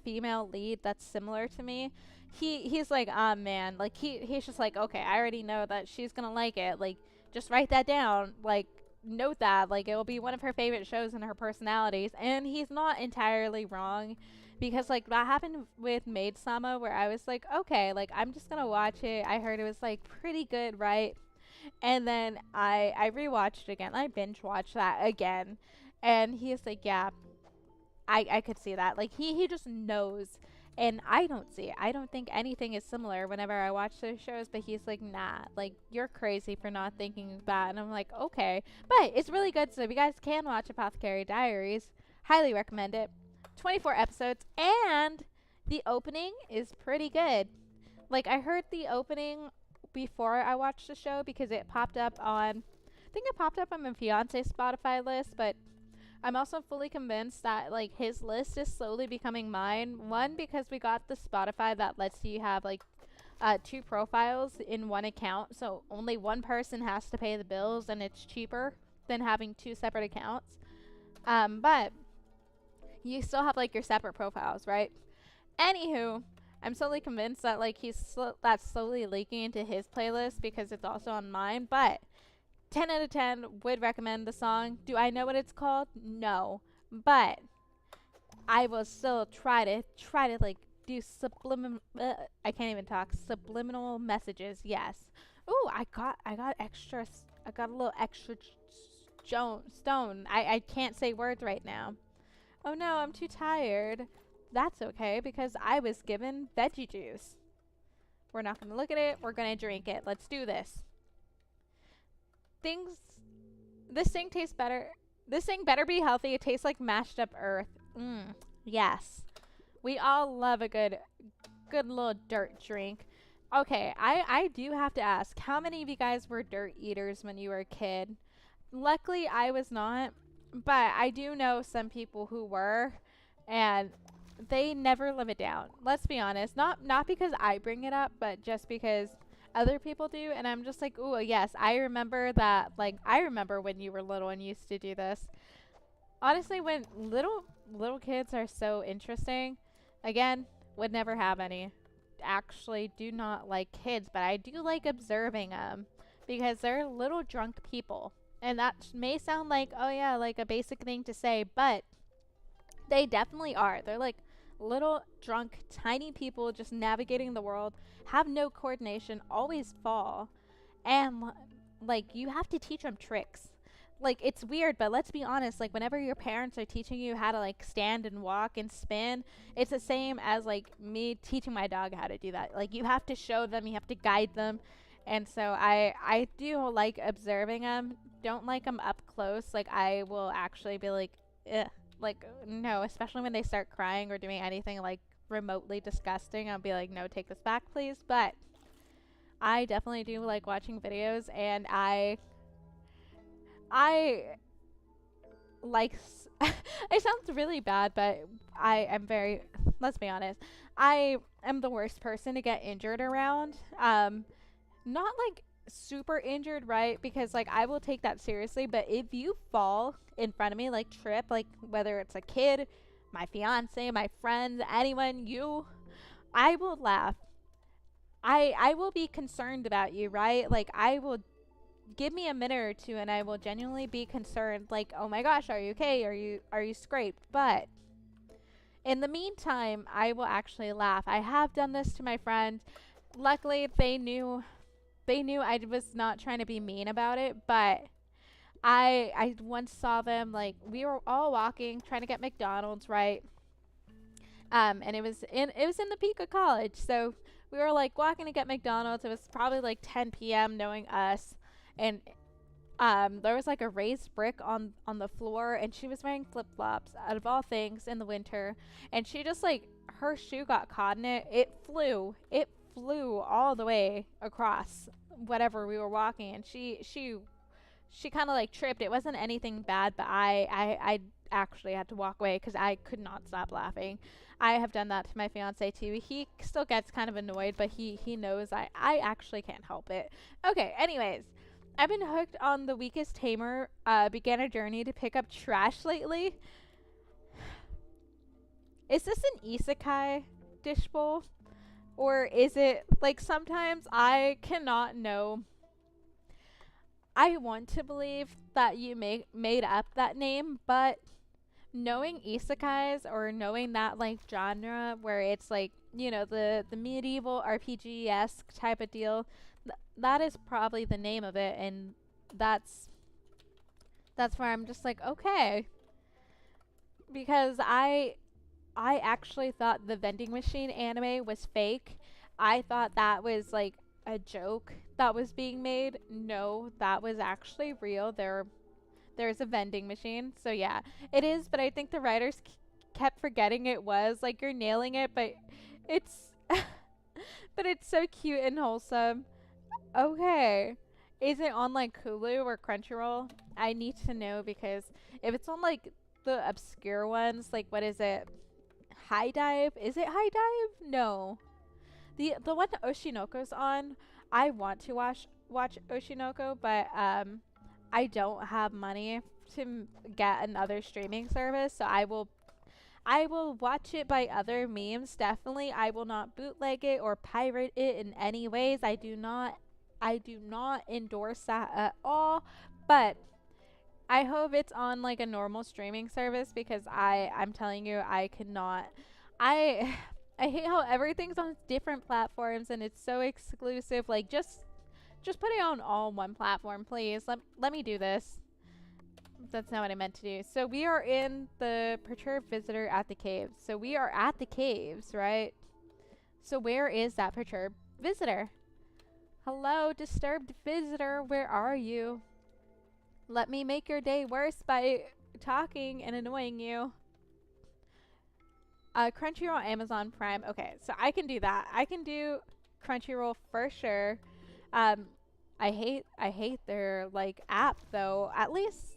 female lead that's similar to me, he's like, man, like he's just like, okay, I already know that she's gonna like it, like just write that down, like note that, like it will be one of her favorite shows in her personalities. And he's not entirely wrong, because like that happened with Maid Sama, where I was like, okay, like I'm just gonna watch it, I heard it was like pretty good, right? And then I rewatched it again. I binge watched that again. And he's like, yeah, I could see that. Like, he just knows. And I don't see it. I don't think anything is similar whenever I watch those shows. But he's like, nah, like, you're crazy for not thinking that. And I'm like, okay. But it's really good. So if you guys can watch Apothecary Diaries, highly recommend it. 24 episodes. And the opening is pretty good. Like, I heard the opening before I watched the show, because it popped up on, I think it popped up on my fiance's Spotify list, but I'm also fully convinced that like his list is slowly becoming mine. One, because we got the Spotify that lets you have like 2 profiles in one account, so only one person has to pay the bills, and it's cheaper than having 2 separate accounts. But you still have like your separate profiles, right? Anywho, I'm slowly convinced that like that's slowly leaking into his playlist because it's also on mine. But 10 out of 10 would recommend the song. Do I know what it's called? No, but I will still try to like do subliminal. I can't even talk. Subliminal messages. Yes. Ooh, I got extra. I got a little extra stone. I can't say words right now. Oh no, I'm too tired. That's okay because I was given veggie juice. We're not gonna look at it. We're gonna drink it. Let's do this. Things. This thing tastes better. This thing better be healthy. It tastes like mashed up earth. Yes. We all love a good little dirt drink. Okay, I do have to ask, how many of you guys were dirt eaters when you were a kid? Luckily, I was not, but I do know some people who were, and they never live it down. Let's be honest. Not because I bring it up, but just because other people do, and I'm just like, ooh, yes, I remember that. Like, I remember when you were little and used to do this. Honestly, when little kids are so interesting. Again, would never have any. Actually, do not like kids, but I do like observing them because they're little drunk people. And that may sound like, oh yeah, like a basic thing to say, but they definitely are. They're like little drunk, tiny people just navigating the world, have no coordination, always fall. And like you have to teach them tricks. Like it's weird, but let's be honest, like whenever your parents are teaching you how to like stand and walk and spin, it's the same as like me teaching my dog how to do that. Like you have to show them, you have to guide them. And so I do like observing them. Don't like them up close. Like I will actually be like, ugh. Like no, especially when they start crying or doing anything like remotely disgusting. I'll be like, no, take this back, please. But I definitely do like watching videos, and I like it sounds really bad, but I am very, let's be honest, I am the worst person to get injured around. Not like super injured, right? Because like I will take that seriously, but if you fall in front of me, like trip, like whether it's a kid, my fiance, my friends, anyone, you, I will laugh. I will be concerned about you, right? Like I will give me a minute or two and I will genuinely be concerned, like, oh my gosh, are you okay? Are you scraped? But in the meantime, I will actually laugh. I have done this to my friends. Luckily, they knew I was not trying to be mean about it, but I once saw them, like we were all walking trying to get McDonald's, right? And it was in the peak of college. So we were like walking to get McDonald's. It was probably like 10 p.m. knowing us. And there was like a raised brick on the floor, and she was wearing flip-flops out of all things in the winter, and she just like her shoe got caught in it. It flew all the way across whatever we were walking, and she kind of like tripped. It wasn't anything bad, but I actually had to walk away because I could not stop laughing. I have done that to my fiance too. He still gets kind of annoyed, but he knows I actually can't help it. Okay, anyways, I've been hooked on The Weakest Tamer. Began a journey to pick up trash lately. Is this an isekai dish bowl? Or is it like sometimes I cannot know. I want to believe that you made up that name, but knowing isekais or knowing that like genre where it's like, the medieval RPG-esque type of deal, that is probably the name of it, and that's where I'm just like, okay, because I actually thought the vending machine anime was fake. I thought that was like a joke that was being made. No, that was actually real. There's a vending machine. So yeah, it is, but I think the writers kept forgetting it was. Like you're nailing it, but it's but it's so cute and wholesome. Okay. Is it on like Hulu or Crunchyroll? I need to know because if it's on like the obscure ones, like what is it? High Dive? Is it High Dive? No. The one Oshinoko's on, I want to watch Oshinoko, but I don't have money to get another streaming service, so I will watch it by other memes. Definitely, I will not bootleg it or pirate it in any ways. I do not endorse that at all. But I hope it's on like a normal streaming service because I'm telling you I cannot. I I hate how everything's on different platforms and it's so exclusive. Like just put it on all one platform, please. Let me do this. That's not what I meant to do. So we are in the perturbed visitor at the caves. So we are at the caves, right? So where is that perturbed visitor? Hello, disturbed visitor. Where are you? Let me make your day worse by talking and annoying you. Crunchyroll, Amazon Prime. Okay, so I can do that. I can do Crunchyroll for sure. Um, I hate their like app though. At least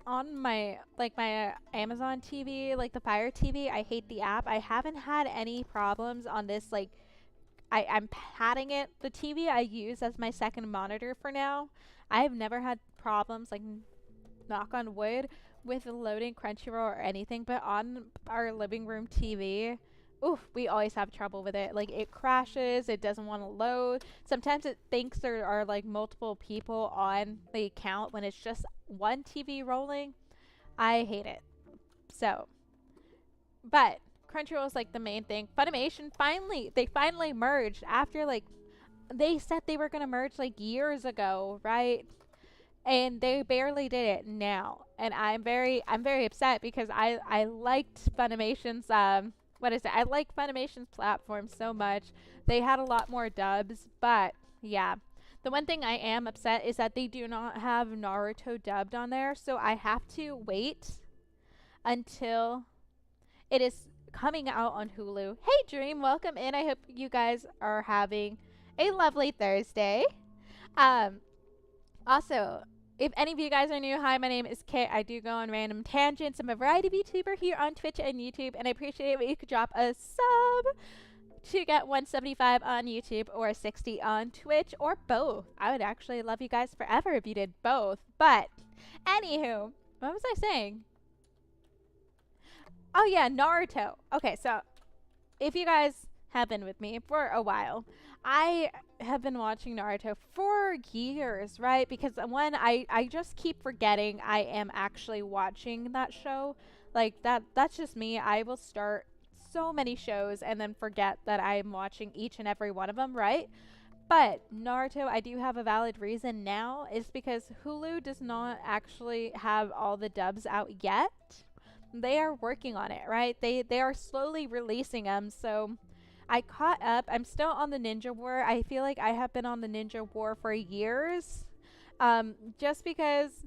on my like my Amazon TV, like the Fire TV, I hate the app. I haven't had any problems on this. Like I'm patting it. The TV I use as my second monitor for now. I've never had problems like knock on wood with loading Crunchyroll or anything, but on our living room TV, oof, we always have trouble with it. Like it crashes, it doesn't want to load. Sometimes it thinks there are like multiple people on the account when it's just one TV rolling. I hate it. So, but Crunchyroll is like the main thing. Funimation they finally merged after like they said they were gonna merge like years ago, right? And they barely did it now, and I'm very upset because I liked Funimation's what is it? I like Funimation's platform so much. They had a lot more dubs, but yeah. The one thing I am upset is that they do not have Naruto dubbed on there, so I have to wait until it is coming out on Hulu. Hey Dream, welcome in. I hope you guys are having a lovely Thursday. Um Also, if any of you guys are new, hi, my name is Kit. I do go on random tangents. I'm a variety VTuber here on Twitch and YouTube, and I appreciate it if you could drop a sub to get 175 on YouTube or 60 on Twitch or both. I would actually love you guys forever if you did both. But, anywho, what was I saying? Oh yeah, Naruto. Okay, so if you guys have been with me for a while, I have been watching Naruto for years, right? Because one, I just keep forgetting I am actually watching that show. Like that's just me. I will start so many shows and then forget that I am watching each and every one of them, right? But Naruto, I do have a valid reason now, is because Hulu does not actually have all the dubs out yet. They are working on it, right? They are slowly releasing them, so I caught up. I'm still on the Ninja War. I feel like I have been on the Ninja War for years. Just because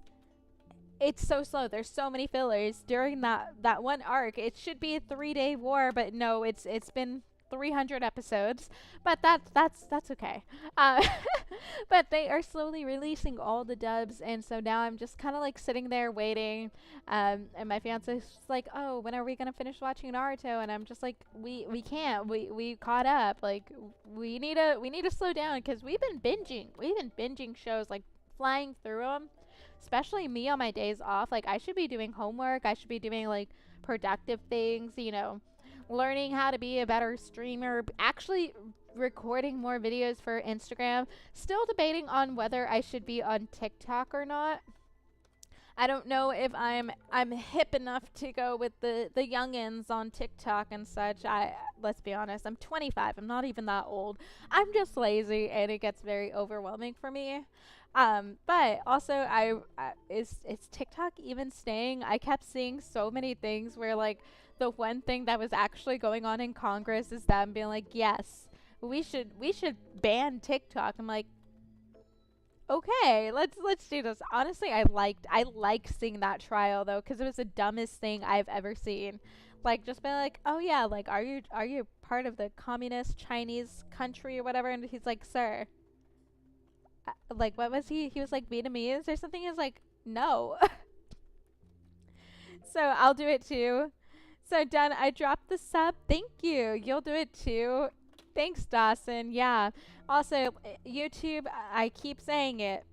it's so slow. There's so many fillers during that one arc. It should be a 3-day war, but no, it's been 300 episodes. But that's okay. Uh, but they are slowly releasing all the dubs, and so now I'm just kind of like sitting there waiting. And my fiance's just like, "Oh, when are we gonna finish watching Naruto?" And I'm just like, "We can't. We caught up. Like we need to slow down because we've been binging. We've been binging shows like flying through them." Especially me on my days off. Like I should be doing homework. I should be doing like productive things. Learning how to be a better streamer. Actually recording more videos for Instagram. Still debating on whether I should be on TikTok or not. I don't know if I'm hip enough to go with the youngins on TikTok and such. Let's be honest, I'm 25. I'm not even that old. I'm just lazy and it gets very overwhelming for me. But also is TikTok even staying? I kept seeing so many things where like the one thing that was actually going on in Congress is them being like, "Yes, we should ban TikTok." I'm like, okay, let's do this. Honestly, I liked seeing that trial though, because it was the dumbest thing I've ever seen. Like just being like, "Oh yeah, like are you part of the communist Chinese country or whatever?" And he's like, "Sir, like what was he? He was like Vietnamese or something." He was like, "No." So I'll do it too. So done. I dropped the sub. Thank you. You'll do it too. Thanks, Dawson. Yeah. Also, YouTube. I keep saying it.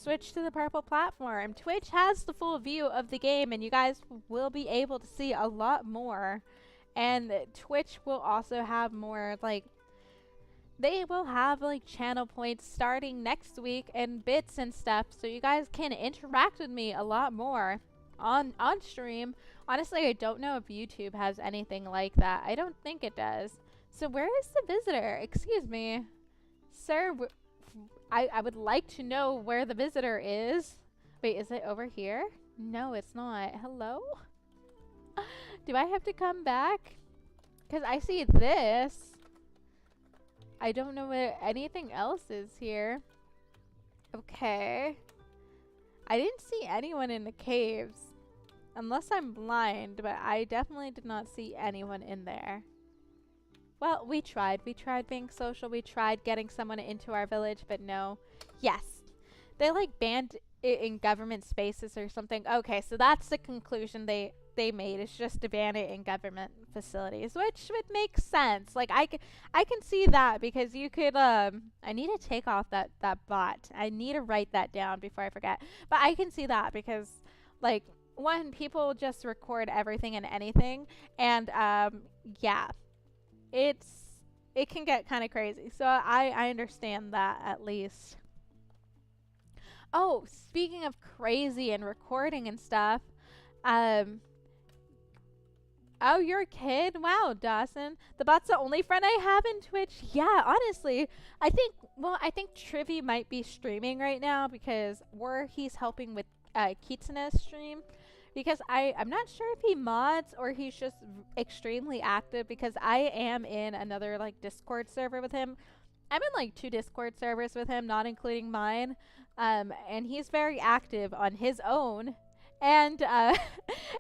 switch to the purple platform. Twitch has the full view of the game, and you guys will be able to see a lot more. And Twitch will also have more, like, they will have, like, channel points starting next week and bits and stuff, so you guys can interact with me a lot more on stream. Honestly, I don't know if YouTube has anything like that. I don't think it does. So where is the visitor? Excuse me. Sir, I would like to know where the visitor is. Wait, is it over here? No, it's not. Hello? Do I have to come back? Because I see this. I don't know where anything else is here. Okay. I didn't see anyone in the caves. Unless I'm blind, but I definitely did not see anyone in there. Well, we tried. We tried being social. We tried getting someone into our village, but no. Yes. They, like, banned it in government spaces or something. Okay, so that's the conclusion they made. It's just to ban it in government facilities, which would make sense. Like, I can see that because you could, I need to take off that bot. I need to write that down before I forget. But I can see that because, like, one, people just record everything and anything. And, yeah. It can get kind of crazy. So I understand that at least. Oh, speaking of crazy and recording and stuff, oh, you're a kid? Wow, Dawson. The bot's the only friend I have in Twitch? Yeah, honestly. I think Trivy might be streaming right now because he's helping with Kitsune's stream. Because I'm not sure if he mods or he's just extremely active because I am in another, like, Discord server with him. I'm in, like, 2 Discord servers with him, not including mine. And he's very active on his own. And,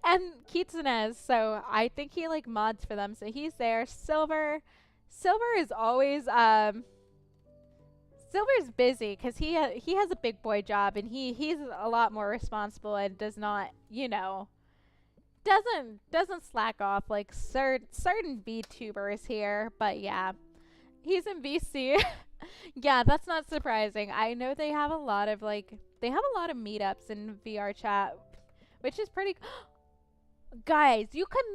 and Kitsune's, so I think he, like, mods for them. So he's there. Silver is always, Silver's busy because he has a big boy job and he's a lot more responsible and does not, you know, doesn't slack off like certain VTubers here. But yeah, he's in BC. Yeah, that's not surprising. I know they have a lot of meetups in VR chat, which is pretty. Guys, you can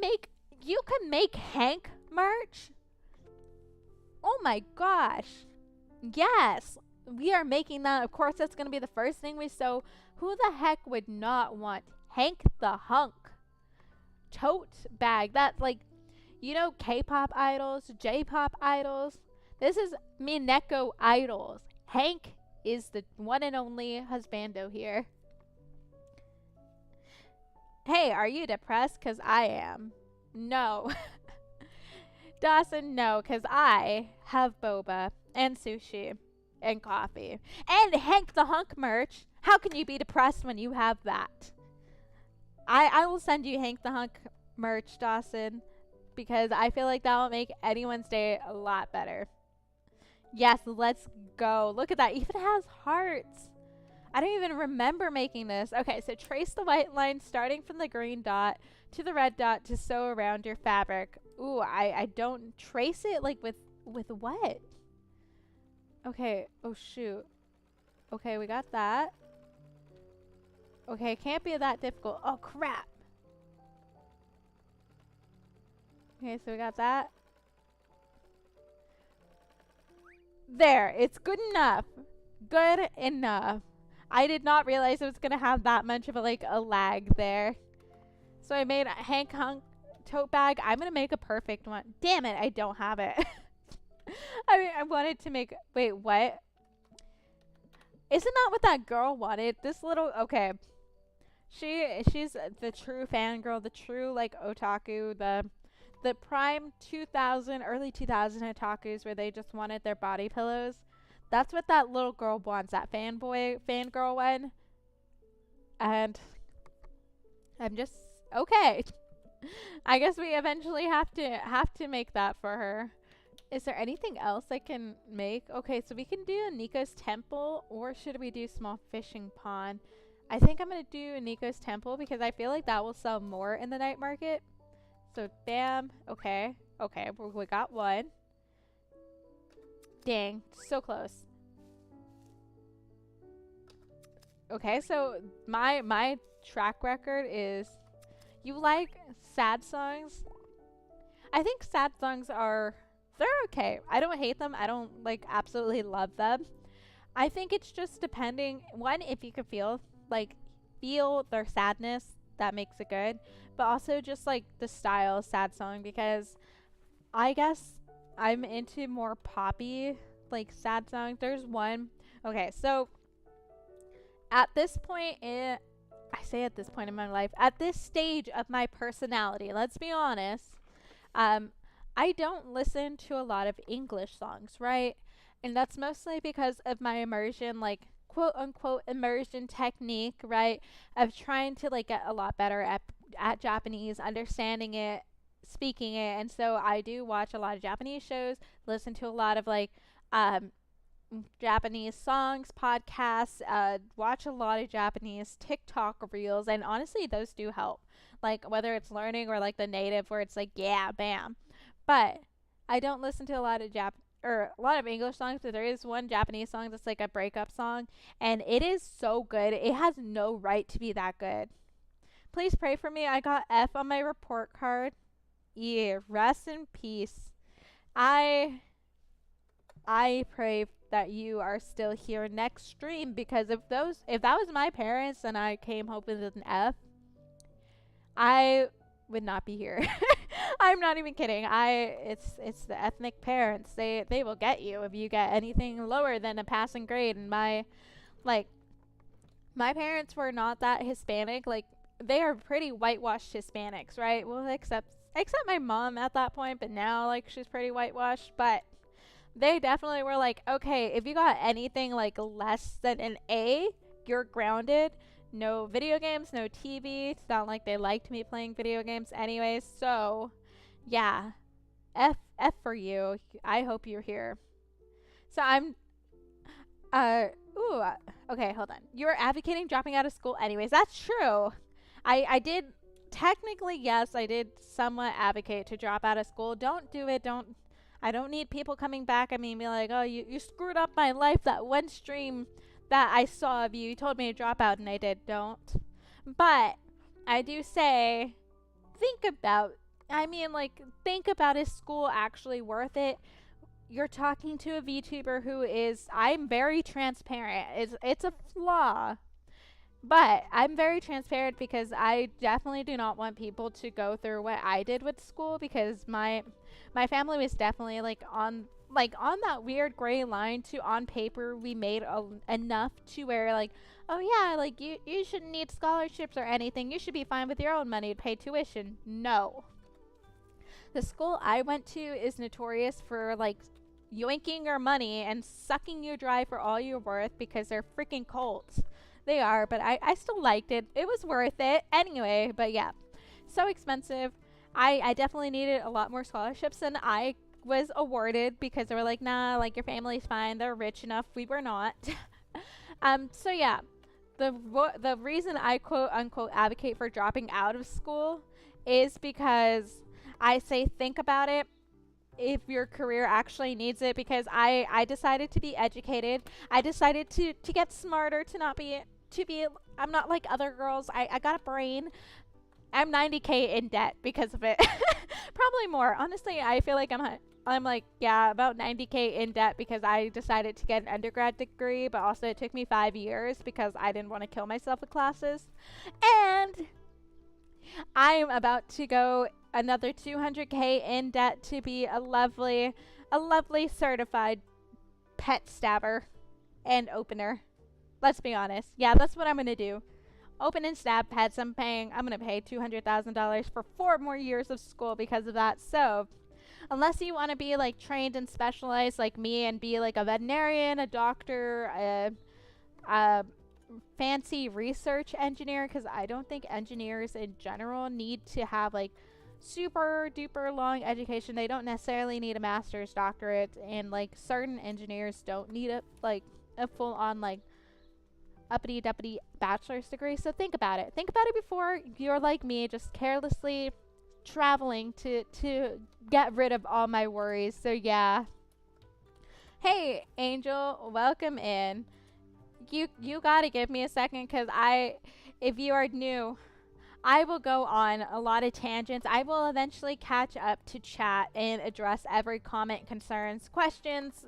make Hank merch. Oh my gosh. Yes, we are making that. Of course, that's going to be the first thing we sew. Who the heck would not want Hank the Hunk tote bag? That, like, you know, K-pop idols, J-pop idols. This is Mineko idols. Hank is the one and only husbando here. Hey, are you depressed? Because I am. No. Dawson, no, because I have boba and sushi and coffee and Hank the Hunk merch. How can you be depressed when you have that? I will send you Hank the Hunk merch, Dawson, because I feel like that will make anyone's day a lot better. Yes, let's go. Look at that. Even has hearts. I don't even remember making this. Okay, so trace the white line starting from the green dot to the red dot to sew around your fabric. Ooh, I don't trace it like with what? Okay, oh shoot. Okay, we got that. Okay, it can't be that difficult. Oh crap. Okay, so we got that. There, it's good enough. Good enough. I did not realize it was gonna have that much of a lag there. So I made a Hank Hunk tote bag. I'm gonna make a perfect one. Damn it, I don't have it. I mean, I wanted to make. Wait, what? Isn't that what that girl wanted? This little. Okay. She's the true fangirl, the true like otaku, the prime 2000, early 2000 otakus where they just wanted their body pillows. That's what that little girl wants, that fangirl one. And I'm just okay. I guess we eventually have to make that for her. Is there anything else I can make? Okay, so we can do Nico's temple, or should we do small fishing pond? I think I'm gonna do Nico's temple because I feel like that will sell more in the night market. So bam. Okay. Okay, we got one. Dang, so close. Okay, so my track record is you like sad songs. I think sad songs are they're okay. I don't hate them. I don't like absolutely love them. I think it's just depending one if you could like feel their sadness, that makes it good, but also just like the style of sad song because I guess I'm into more poppy like sad songs. There's one. Okay, so at this point in I say at this point in my life, at this stage of my personality, let's be honest, um, I don't listen to a lot of English songs, right? And that's mostly because of my immersion, like quote unquote immersion technique, right? Of trying to like get a lot better at Japanese, understanding it, speaking it. And so I do watch a lot of Japanese shows, listen to a lot of like um Japanese songs, podcasts, watch a lot of Japanese TikTok reels, and honestly, those do help. Like whether it's learning or like the native, where it's like, yeah, bam. But I don't listen to a lot of a lot of English songs, but there is one Japanese song that's like a breakup song, and it is so good. It has no right to be that good. Please pray for me. I got F on my report card. Yeah, rest in peace. I I pray that you are still here next stream because if that was my parents and I came home with an F, I would not be here. I'm not even kidding. It's the ethnic parents. They will get you if you get anything lower than a passing grade. And like my parents were not that Hispanic. Like they are pretty whitewashed Hispanics, right? Well, except my mom at that point, but now like she's pretty whitewashed, but they definitely were like, okay, if you got anything like less than an A, you're grounded. No video games, no TV. It's not like they liked me playing video games anyways. So, yeah, F for you. I hope you're here. So I'm, uh, ooh, okay, hold on. You're advocating dropping out of school anyways. That's true. I did, technically, yes, I did somewhat advocate to drop out of school. Don't do it. I don't need people coming back at me and be like, oh, you screwed up my life. That one stream that I saw of you, you told me to drop out and I did. Don't. But I do say, think about is school actually worth it? You're talking to a VTuber who is, I'm very transparent. It's a flaw. But I'm very transparent because I definitely do not want people to go through what I did with school because my family was definitely on that weird gray line to on paper we made enough to where like, oh yeah, like you shouldn't need scholarships or anything. You should be fine with your own money to pay tuition. No. The school I went to is notorious for like yoinking your money and sucking you dry for all you're worth because they're freaking cults. They are, but I still liked it. It was worth it anyway, but yeah. So expensive. I definitely needed a lot more scholarships than I was awarded because they were like, nah, like your family's fine. They're rich enough. We were not. So yeah. The reason I quote unquote advocate for dropping out of school is because I say think about it if your career actually needs it because I decided to be educated. I decided to get smarter, to be I'm not like other girls. I got a brain. I'm 90K in debt because of it. Probably more. Honestly, I feel like I'm like, yeah, about 90K in debt because I decided to get an undergrad degree, but also it took me 5 years because I didn't want to kill myself with classes. And I'm about to go another 200K in debt to be a lovely certified pet stabber and opener. Let's be honest. Yeah, that's what I'm going to do. Open and stab pets. I'm going to pay $200,000 for 4 more years of school because of that. So, unless you want to be like trained and specialized like me and be like a veterinarian, a doctor, a fancy research engineer, because I don't think engineers in general need to have like super duper long education. They don't necessarily need a master's, doctorate, and like certain engineers don't need a full on like uppity duppity bachelor's degree. So think about it. Think about it before you're like me, just carelessly traveling to get rid of all my worries. So yeah. Hey, Angel, welcome in. You gotta give me a second, cause if you are new, I will go on a lot of tangents. I will eventually catch up to chat and address every comment, concerns, questions,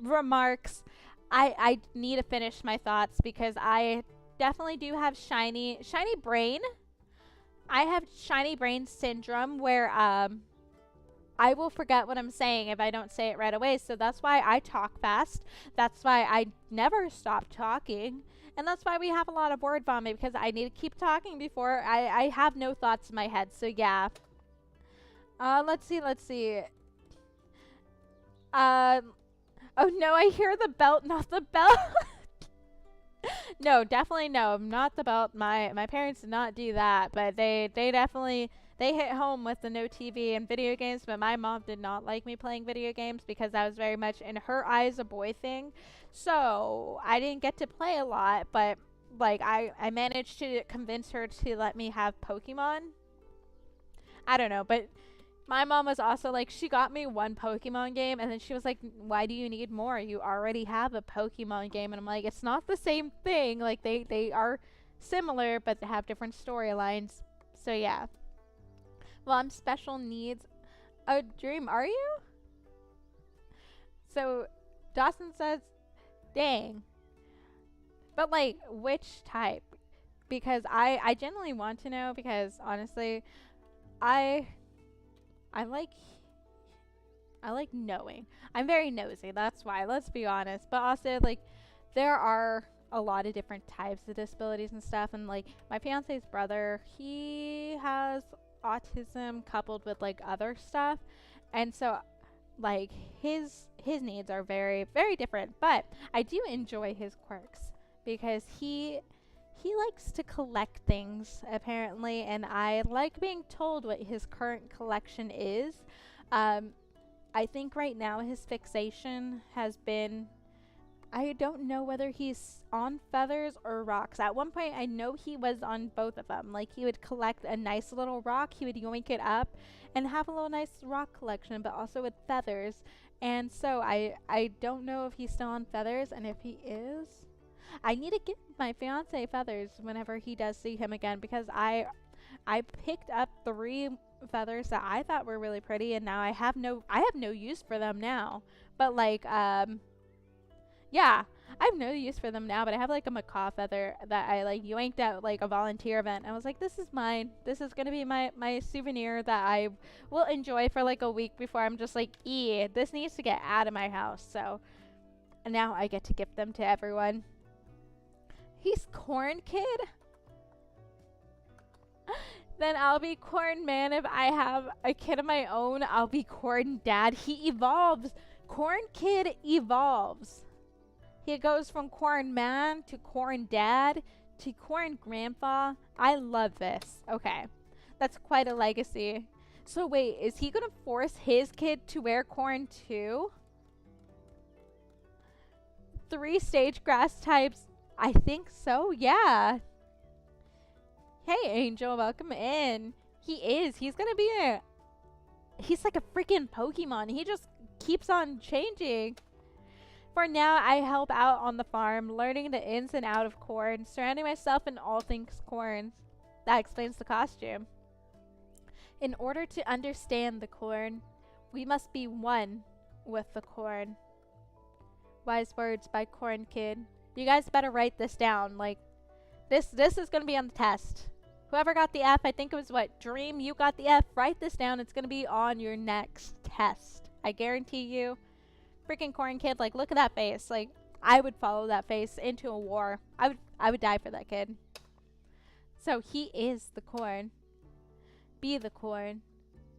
remarks. I need to finish my thoughts because I definitely do have shiny brain. I have shiny brain syndrome where I will forget what I'm saying if I don't say it right away. So that's why I talk fast. That's why I never stop talking. And that's why we have a lot of word vomit, because I need to keep talking before I have no thoughts in my head. So yeah. Let's see. Uh, oh no, I hear the belt, not the belt. No, definitely no, not the belt. My parents did not do that, but they definitely they hit home with the no TV and video games. But my mom did not like me playing video games because that was very much in her eyes a boy thing. So I didn't get to play a lot, but like I managed to convince her to let me have Pokemon. I don't know, but my mom was also like, she got me one Pokemon game, and then she was like, why do you need more? You already have a Pokemon game. And I'm like, it's not the same thing. Like, they are similar, but they have different storylines. So, yeah. Well, I'm special needs. Oh, Dream, are you? So, Dawson says, dang. But, like, which type? Because I genuinely want to know, because, honestly, I like knowing. I'm very nosy, that's why, let's be honest. But also, like, there are a lot of different types of disabilities and stuff, and like my fiance's brother, he has autism coupled with like other stuff, and so like his needs are very, very different. But I do enjoy his quirks because he likes to collect things, apparently, and I like being told what his current collection is. I think right now his fixation has been, I don't know whether he's on feathers or rocks. At one point, I know he was on both of them. Like, he would collect a nice little rock, he would yoink it up, and have a little nice rock collection, but also with feathers. And so I don't know if he's still on feathers, and if he is, I need to get my fiance feathers whenever he does see him again, because I picked up 3 feathers that I thought were really pretty, and now I have no use for them now. But like yeah, I have no use for them now, but I have like a macaw feather that I like yoinked at like a volunteer event. I was like, this is mine. This is gonna be my souvenir that I will enjoy for like a week before I'm just like, this needs to get out of my house. So and now I get to gift them to everyone. He's Corn Kid? Then I'll be Corn Man. If I have a kid of my own, I'll be Corn Dad. He evolves. Corn Kid evolves. He goes from Corn Man to Corn Dad to Corn Grandpa. I love this. Okay. That's quite a legacy. So wait, is he gonna force his kid to wear corn too? 3 stage grass types. I think so, yeah. Hey, Angel, welcome in. He's gonna be he's like a freaking Pokemon. He just keeps on changing. For now, I help out on the farm, learning the ins and out of corn, surrounding myself in all things corn. That explains the costume. In order to understand the corn, we must be one with the corn. Wise words by Corn Kid. You guys better write this down. Like, this is gonna be on the test. Whoever got the F, I think it was what, Dream, you got the F. Write this down. It's gonna be on your next test. I guarantee you. Freaking Corn Kid, like, look at that face. Like, I would follow that face into a war. I would die for that kid. So he is the corn. Be the corn.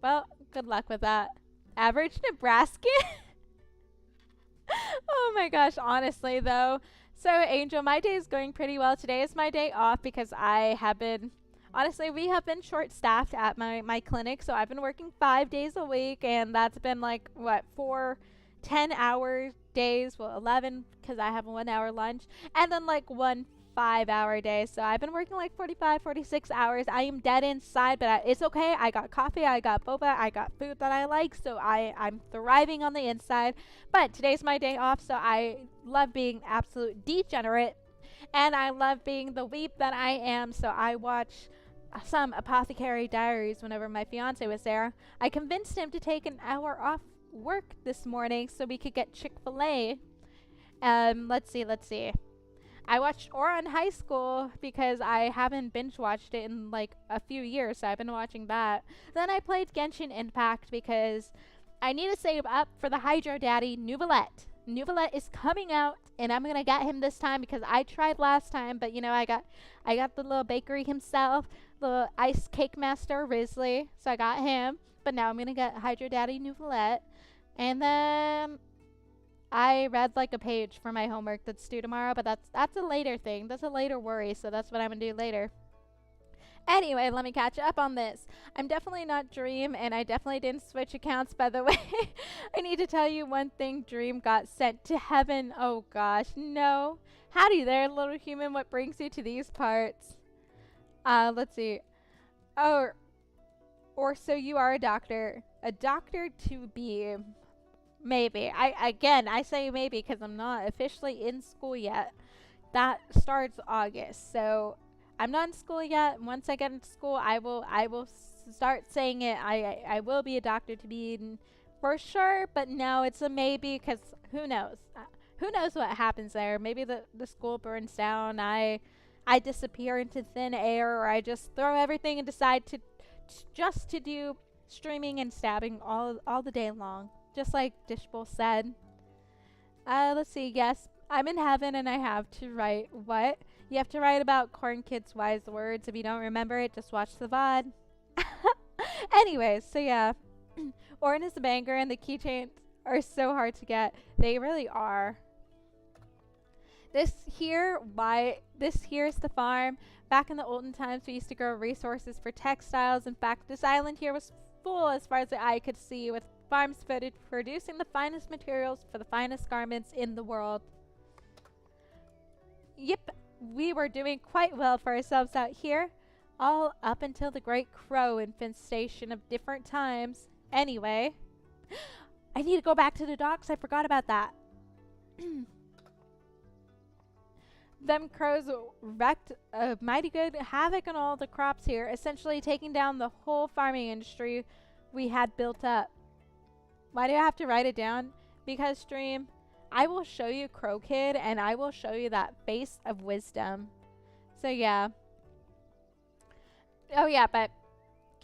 Well, good luck with that. Average Nebraskan? Oh my gosh, honestly though. So Angel, my day is going pretty well. Today is my day off because I have been, honestly, we have been short-staffed at my clinic. So I've been working 5 days a week, and that's been like, what, 4 10-hour days, well 11 because I have a 1 hour lunch, and then like 1 5-hour day. So I've been working like 45, 46 hours. I am dead inside, but it's okay. I got coffee, I got boba, I got food that I like. So I'm thriving on the inside. But today's my day off, so I love being absolute degenerate. And I love being the weep that I am. So I watch some Apothecary Diaries whenever my fiance was there. I convinced him to take an hour off work this morning so we could get Chick-fil-A. Let's see. I watched Ouran High School because I haven't binge watched it in like a few years, so I've been watching that. Then I played Genshin Impact because I need to save up for the Hydro Daddy Nuvolette. Nuvolette is coming out, and I'm gonna get him this time because I tried last time, but you know I got the little bakery himself, the Ice Cake Master Risley, so I got him. But now I'm gonna get Hydro Daddy Nuvolette, and then I read like a page for my homework that's due tomorrow, but that's a later thing. That's a later worry, so that's what I'm gonna do later. Anyway, let me catch up on this. I'm definitely not Dream, and I definitely didn't switch accounts, by the way. I need to tell you one thing. Dream got sent to heaven. Oh gosh, no. Howdy there, little human. What brings you to these parts? Let's see. Oh, or so you are a doctor. A doctor to be. Maybe. I say maybe because I'm not officially in school yet. That starts August, so I'm not in school yet. Once I get into school, I will start saying it. I will be a doctor to be for sure, but no, it's a maybe because who knows? Who knows what happens there? Maybe the school burns down. I disappear into thin air, or I just throw everything and decide to just to do streaming and stabbing all the day long. Just like Dishbowl said. Let's see. Yes, I'm in heaven and I have to write what? You have to write about Corn Kid's wise words. If you don't remember it, just watch the VOD. Anyways, so yeah. Ouran is a banger and the keychains are so hard to get. They really are. This here is the farm. Back in the olden times, we used to grow resources for textiles. In fact, this island here was full as far as the eye could see, with farms fitted producing the finest materials for the finest garments in the world. Yep, we were doing quite well for ourselves out here, all up until the Great Crow infestation of different times. Anyway, I need to go back to the docks. I forgot about that. Them crows wreaked a mighty good havoc on all the crops here, essentially taking down the whole farming industry we had built up. Why do I have to write it down? Because Stream, I will show you Crow Kid, and I will show you that face of wisdom. So yeah. Oh yeah, but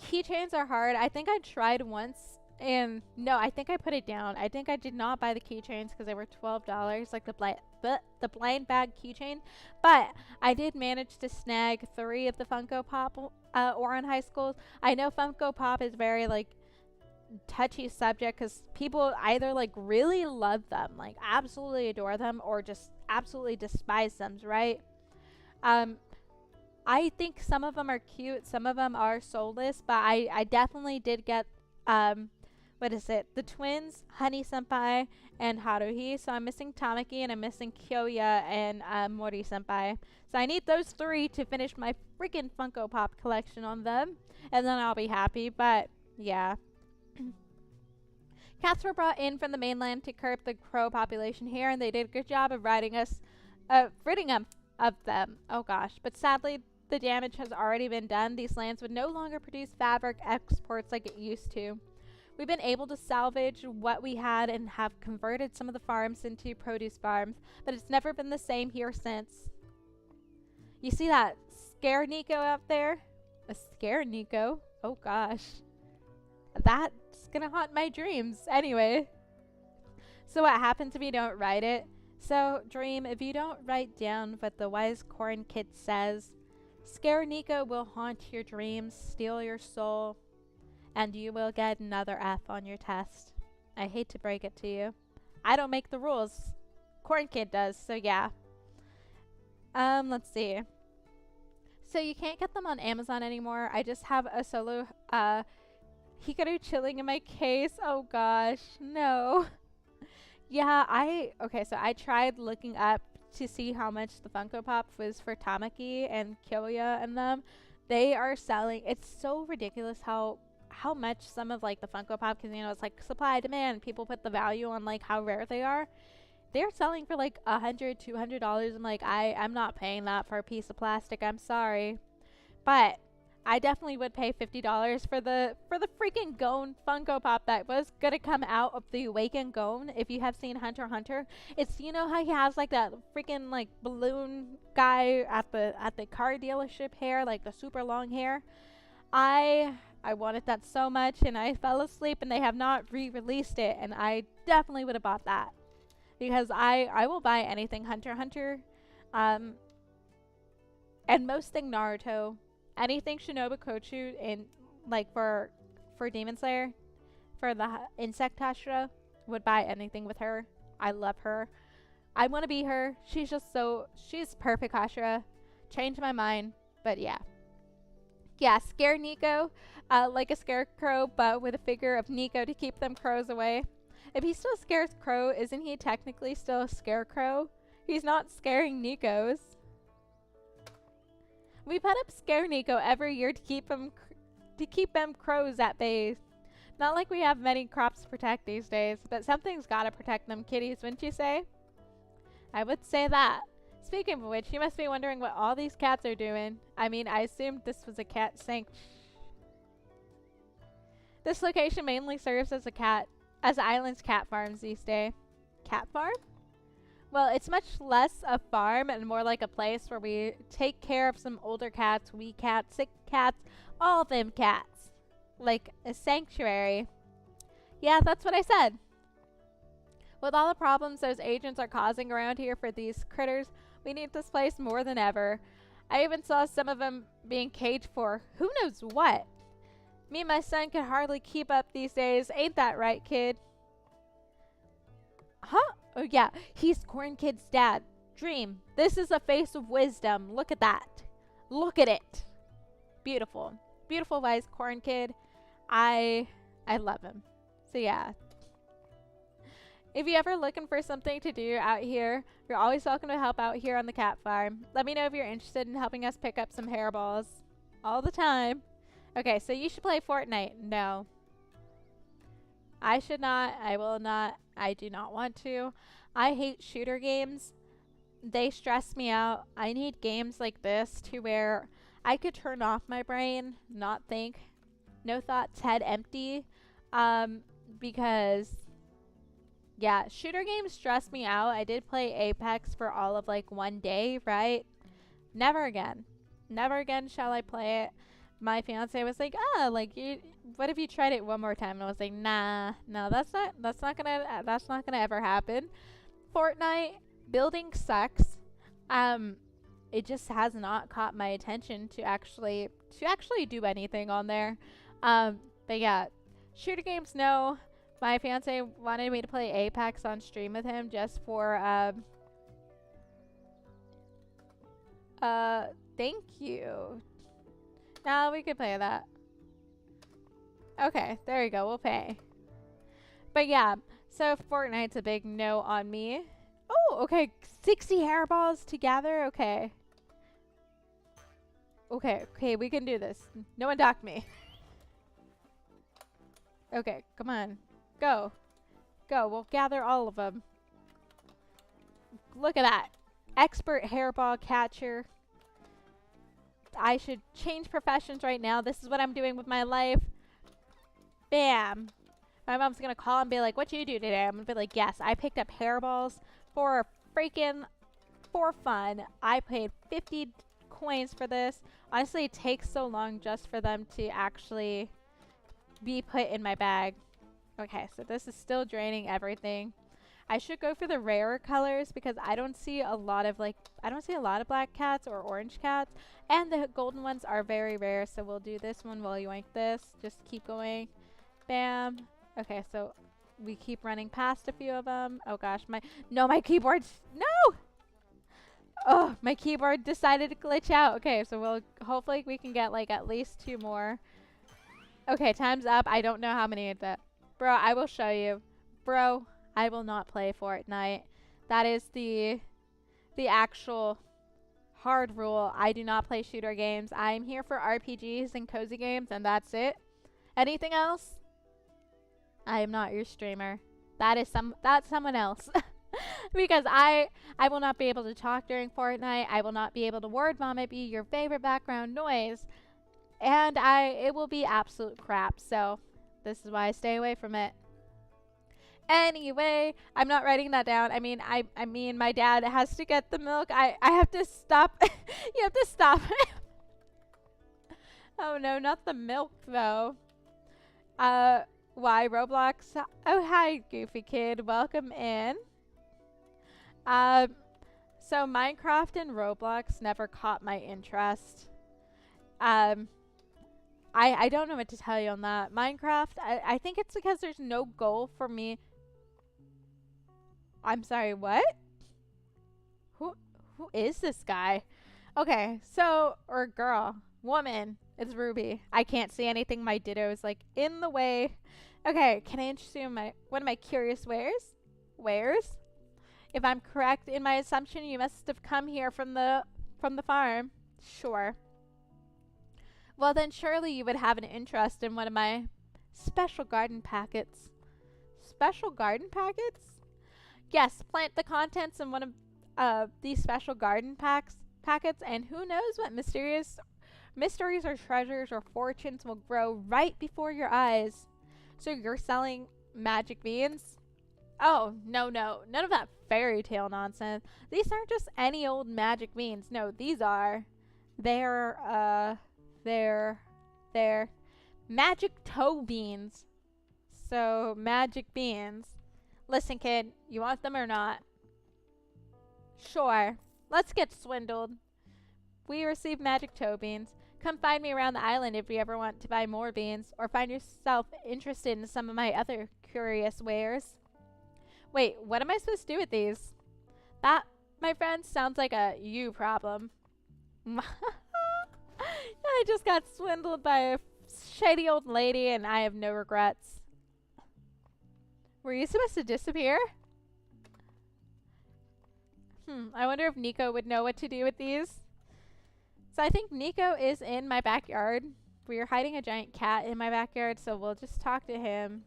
keychains are hard. I think I tried once, and no, I think I put it down. I think I did not buy the keychains because they were $12, like the blind bag keychain. But I did manage to snag 3 of the Funko Pop Ouran High Schools. I know Funko Pop is very like touchy subject because people either like really love them, like absolutely adore them, or just absolutely despise them, right? I think some of them are cute, some of them are soulless, but I definitely did get what is it, the twins, Honey Senpai and Haruhi. So I'm missing Tamaki and I'm missing Kyoya and Mori Senpai. So I need those 3 to finish my freaking Funko Pop collection on them, and then I'll be happy. But yeah. Cats were brought in from the mainland to curb the crow population here, and they did a good job of ridding them of them. Oh gosh. But sadly, the damage has already been done. These lands would no longer produce fabric exports like it used to. We've been able to salvage what we had and have converted some of the farms into produce farms, but it's never been the same here since. You see that scare Nico out there? A scare Nico? Oh gosh. That's gonna haunt my dreams. Anyway. So what happens if you don't write it? So, Dream, if you don't write down what the wise Corn Kid says, Scare Nico will haunt your dreams, steal your soul, and you will get another F on your test. I hate to break it to you. I don't make the rules. Corn Kid does, so yeah. Let's see. So you can't get them on Amazon anymore. I just have a solo, Hikaru chilling in my case. Oh gosh, no. Yeah, okay, so I tried looking up to see how much the Funko Pop was for Tamaki and Kyoya and them. They are selling. It's so ridiculous how much some of like the Funko Pop, because you know it's like supply demand. People put the value on like how rare they are. They're selling for like $100, $200. I'm like, I'm not paying that for a piece of plastic. I'm sorry, but I definitely would pay $50 for the freaking Gon Funko Pop that was gonna come out of the Awakened Gon. If you have seen Hunter x Hunter, it's, you know how he has like that freaking like balloon guy at the car dealership hair, like the super long hair. I wanted that so much, and I fell asleep, and they have not re-released it, and I definitely would have bought that because I will buy anything Hunter x Hunter, and most thing Naruto. Anything Shinobu Kochu in like for Demon Slayer, for the insect Hashira, would buy anything with her. I love her. I want to be her. She's she's perfect Hashira. Changed my mind, but yeah. Yeah, scare Nico like a scarecrow, but with a figure of Nico to keep them crows away. If he still scares Crow, isn't he technically still a scarecrow? He's not scaring Nikos. We put up Scare Nico every year to keep them crows at bay. Not like we have many crops to protect these days, but something's gotta protect them kitties, wouldn't you say? I would say that. Speaking of which, you must be wondering what all these cats are doing. I mean, I assumed this was a cat sink. This location mainly serves as Island's cat farms these days. Cat farm? Well, it's much less a farm and more like a place where we take care of some older cats, wee cats, sick cats, all them cats. Like a sanctuary. Yeah, that's what I said. With all the problems those agents are causing around here for these critters, we need this place more than ever. I even saw some of them being caged for who knows what. Me and my son can hardly keep up these days. Ain't that right, kid? Huh? Oh yeah, he's Corn Kid's dad. Dream, this is a face of wisdom. Look at that. Look at it. Beautiful. Beautiful wise Corn Kid. I love him. So yeah. If you're ever looking for something to do out here, you're always welcome to help out here on the cat farm. Let me know if you're interested in helping us pick up some hairballs. All the time. Okay, so you should play Fortnite. No. I should not. I will not. I do not want to. I hate shooter games. They stress me out. I need games like this to where I could turn off my brain, not think. No thoughts, head empty. Because, yeah, shooter games stress me out. I did play Apex for all of like one day, right? Never again. Never again shall I play it. My fiance was like, like what if you tried it one more time? And I was like, nah, no, that's not gonna ever happen. Fortnite building sucks. It just has not caught my attention to actually do anything on there. But yeah, shooter games, no. My fiance wanted me to play Apex on stream with him just for thank you. Now we could play that. Okay, there we go. We'll pay. But yeah, so Fortnite's a big no on me. Oh, okay. 60 hairballs together? Okay. Okay, we can do this. No one docked me. Okay, come on. Go. Go. We'll gather all of them. Look at that. Expert hairball catcher. I should change professions right now. This is what I'm doing with my life. Bam. My mom's gonna call and be like, "What you do today?" I'm gonna be like, "Yes, I picked up hairballs for fun. I paid 50 coins for this." Honestly, it takes so long just for them to actually be put in my bag. Okay, so this is still draining everything. I should go for the rarer colors because I don't see a lot of black cats or orange cats, and the golden ones are very rare. So we'll do this one while you yoink this. Just keep going. Bam. Okay, so we keep running past a few of them. Oh gosh, my keyboard's no. Oh, my keyboard decided to glitch out. Okay, so hopefully we can get like at least 2 more. Okay, time's up. I don't know how many of that. Bro, I will show you. Bro, I will not play Fortnite. That is the the actual hard rule. I do not play shooter games. I'm here for RPGs and cozy games, and that's it. Anything else? I am not your streamer. That's someone else. Because I will not be able to talk during Fortnite. I will not be able to word vomit be your favorite background noise. And it will be absolute crap. So this is why I stay away from it. Anyway, I'm not writing that down. I mean my dad has to get the milk. I have to stop. You have to stop. Oh no, not the milk though. Why Roblox? Oh hi, goofy kid. Welcome in. So Minecraft and Roblox never caught my interest. I don't know what to tell you on that. Minecraft, I think it's because there's no goal for me. I'm sorry, what? Who is this guy? Okay, so, or girl, woman, it's Ruby. I can't see anything. My ditto is like in the way. Okay, can I introduce you one of my curious wares? Wares? If I'm correct in my assumption, you must have come here from the farm. Sure. Well, then surely you would have an interest in one of my special garden packets. Special garden packets? Yes, plant the contents in one of these special garden packets, and who knows what mysteries or treasures or fortunes will grow right before your eyes. So you're selling magic beans? Oh, no, none of that fairy tale nonsense. These aren't just any old magic beans. No, they're magic toe beans. So, magic beans. Listen, kid, you want them or not? Sure. Let's get swindled. We receive magic toe beans. Come find me around the island if you ever want to buy more beans or find yourself interested in some of my other curious wares. Wait, what am I supposed to do with these? That, my friend, sounds like a you problem. I just got swindled by a shady old lady and I have no regrets. Were you supposed to disappear? I wonder if Nico would know what to do with these. So I think Nico is in my backyard. We are hiding a giant cat in my backyard, so we'll just talk to him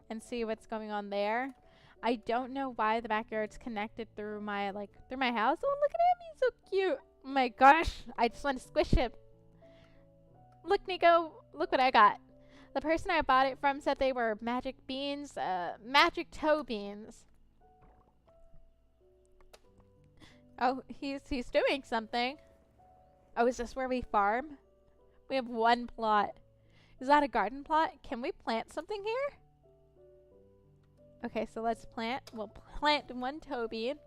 and see what's going on there. I don't know why the backyard's connected through my house. Oh, look at him. He's so cute. Oh my gosh. I just want to squish him. Look, Nico. Look what I got. The person I bought it from said they were magic beans. Magic toe beans. Oh, he's doing something. Oh, is this where we farm? We have one plot. Is that a garden plot? Can we plant something here? Okay, so let's plant. We'll plant one toe bean.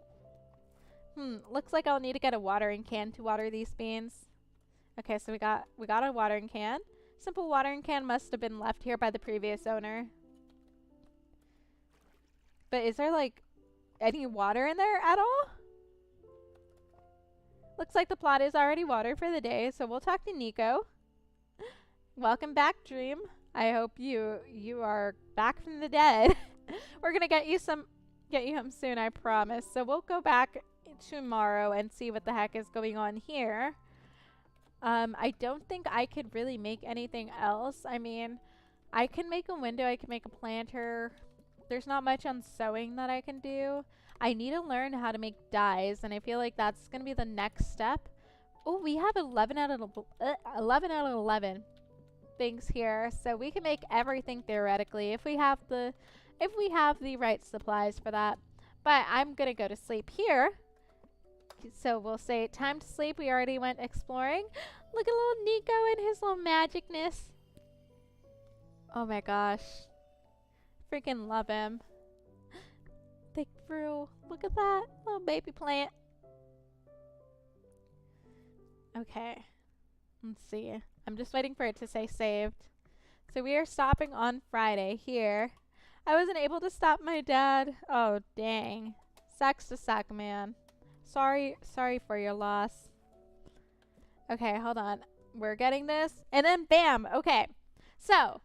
Looks like I'll need to get a watering can to water these beans. Okay, so we got a watering can. Simple watering can must have been left here by the previous owner. But is there like any water in there at all? Looks like the plot is already watered for the day, so we'll talk to Nico. Welcome back, Dream. I hope you are back from the dead. We're gonna get you home soon, I promise. So we'll go back tomorrow and see what the heck is going on here. I don't think I could really make anything else. I mean, I can make a window, I can make a planter. There's not much on sewing that I can do. I need to learn how to make dyes, and I feel like that's going to be the next step. Oh, we have 11 out of 11 things here, so we can make everything theoretically if we have the right supplies for that. But I'm going to go to sleep here. So we'll say time to sleep. We already went exploring. Look at little Nico and his little magicness. Oh my gosh. Freaking love him. Thick brew. Look at that little baby plant. Okay. Let's see. I'm just waiting for it to say saved. So we are stopping on Friday here. I wasn't able to stop my dad. Oh, dang. Sucks to suck, man. Sorry for your loss. Okay, hold on. We're getting this. And then bam. Okay. So,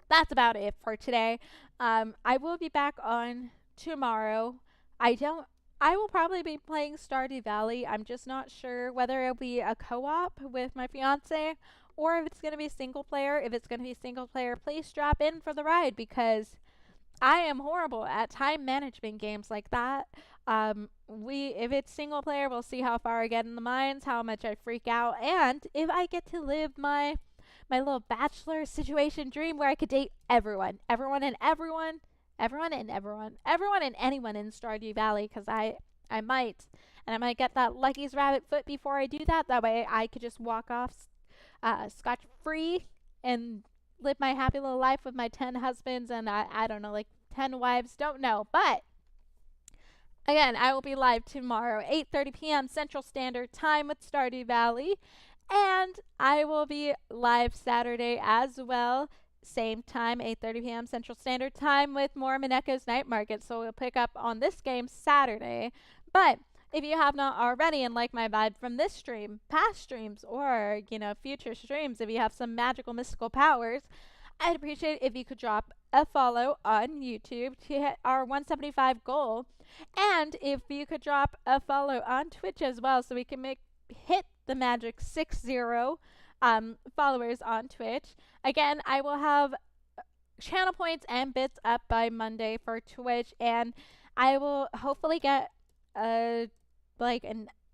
that's about it for today. I will be back on tomorrow. I don't I will probably be playing Stardew Valley. I'm just not sure whether it'll be a co-op with my fiance or if it's going to be single player. If it's going to be single player, please drop in for the ride because I am horrible at time management games like that. We if it's single player, we'll see how far I get in the mines, how much I freak out, and if I get to live my little bachelor situation dream where I could date everyone, everyone and anyone in Stardew Valley, because I might, and I might get that Lucky's rabbit foot before I do that. That way, I could just walk off scotch free and live my happy little life with my 10 husbands and I don't know, like 10 wives. Don't know, but again, I will be live tomorrow, 8:30 p.m. Central Standard Time with Stardew Valley. And I will be live Saturday as well. Same time, 8:30 p.m. Central Standard Time with more Mineko's Night Market. So we'll pick up on this game Saturday. But if you have not already and like my vibe from this stream, past streams, or, future streams, if you have some magical mystical powers, I'd appreciate it if you could drop a follow on YouTube to hit our 175 goal. And if you could drop a follow on Twitch as well so we can hit the magic 60 followers on Twitch. Again, I will have channel points and bits up by Monday for Twitch, and I will hopefully get an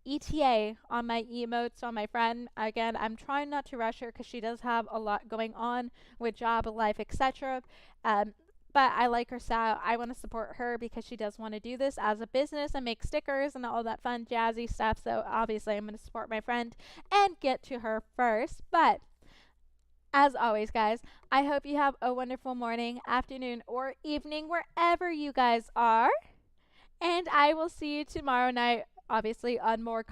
ETA on my emotes on my friend. Again, I'm trying not to rush her because she does have a lot going on with job, life, etc. But I like her style. I want to support her because she does want to do this as a business and make stickers and all that fun jazzy stuff. So obviously I'm going to support my friend and get to her first. But as always, guys, I hope you have a wonderful morning, afternoon, or evening wherever you guys are. And I will see you tomorrow night, obviously, on more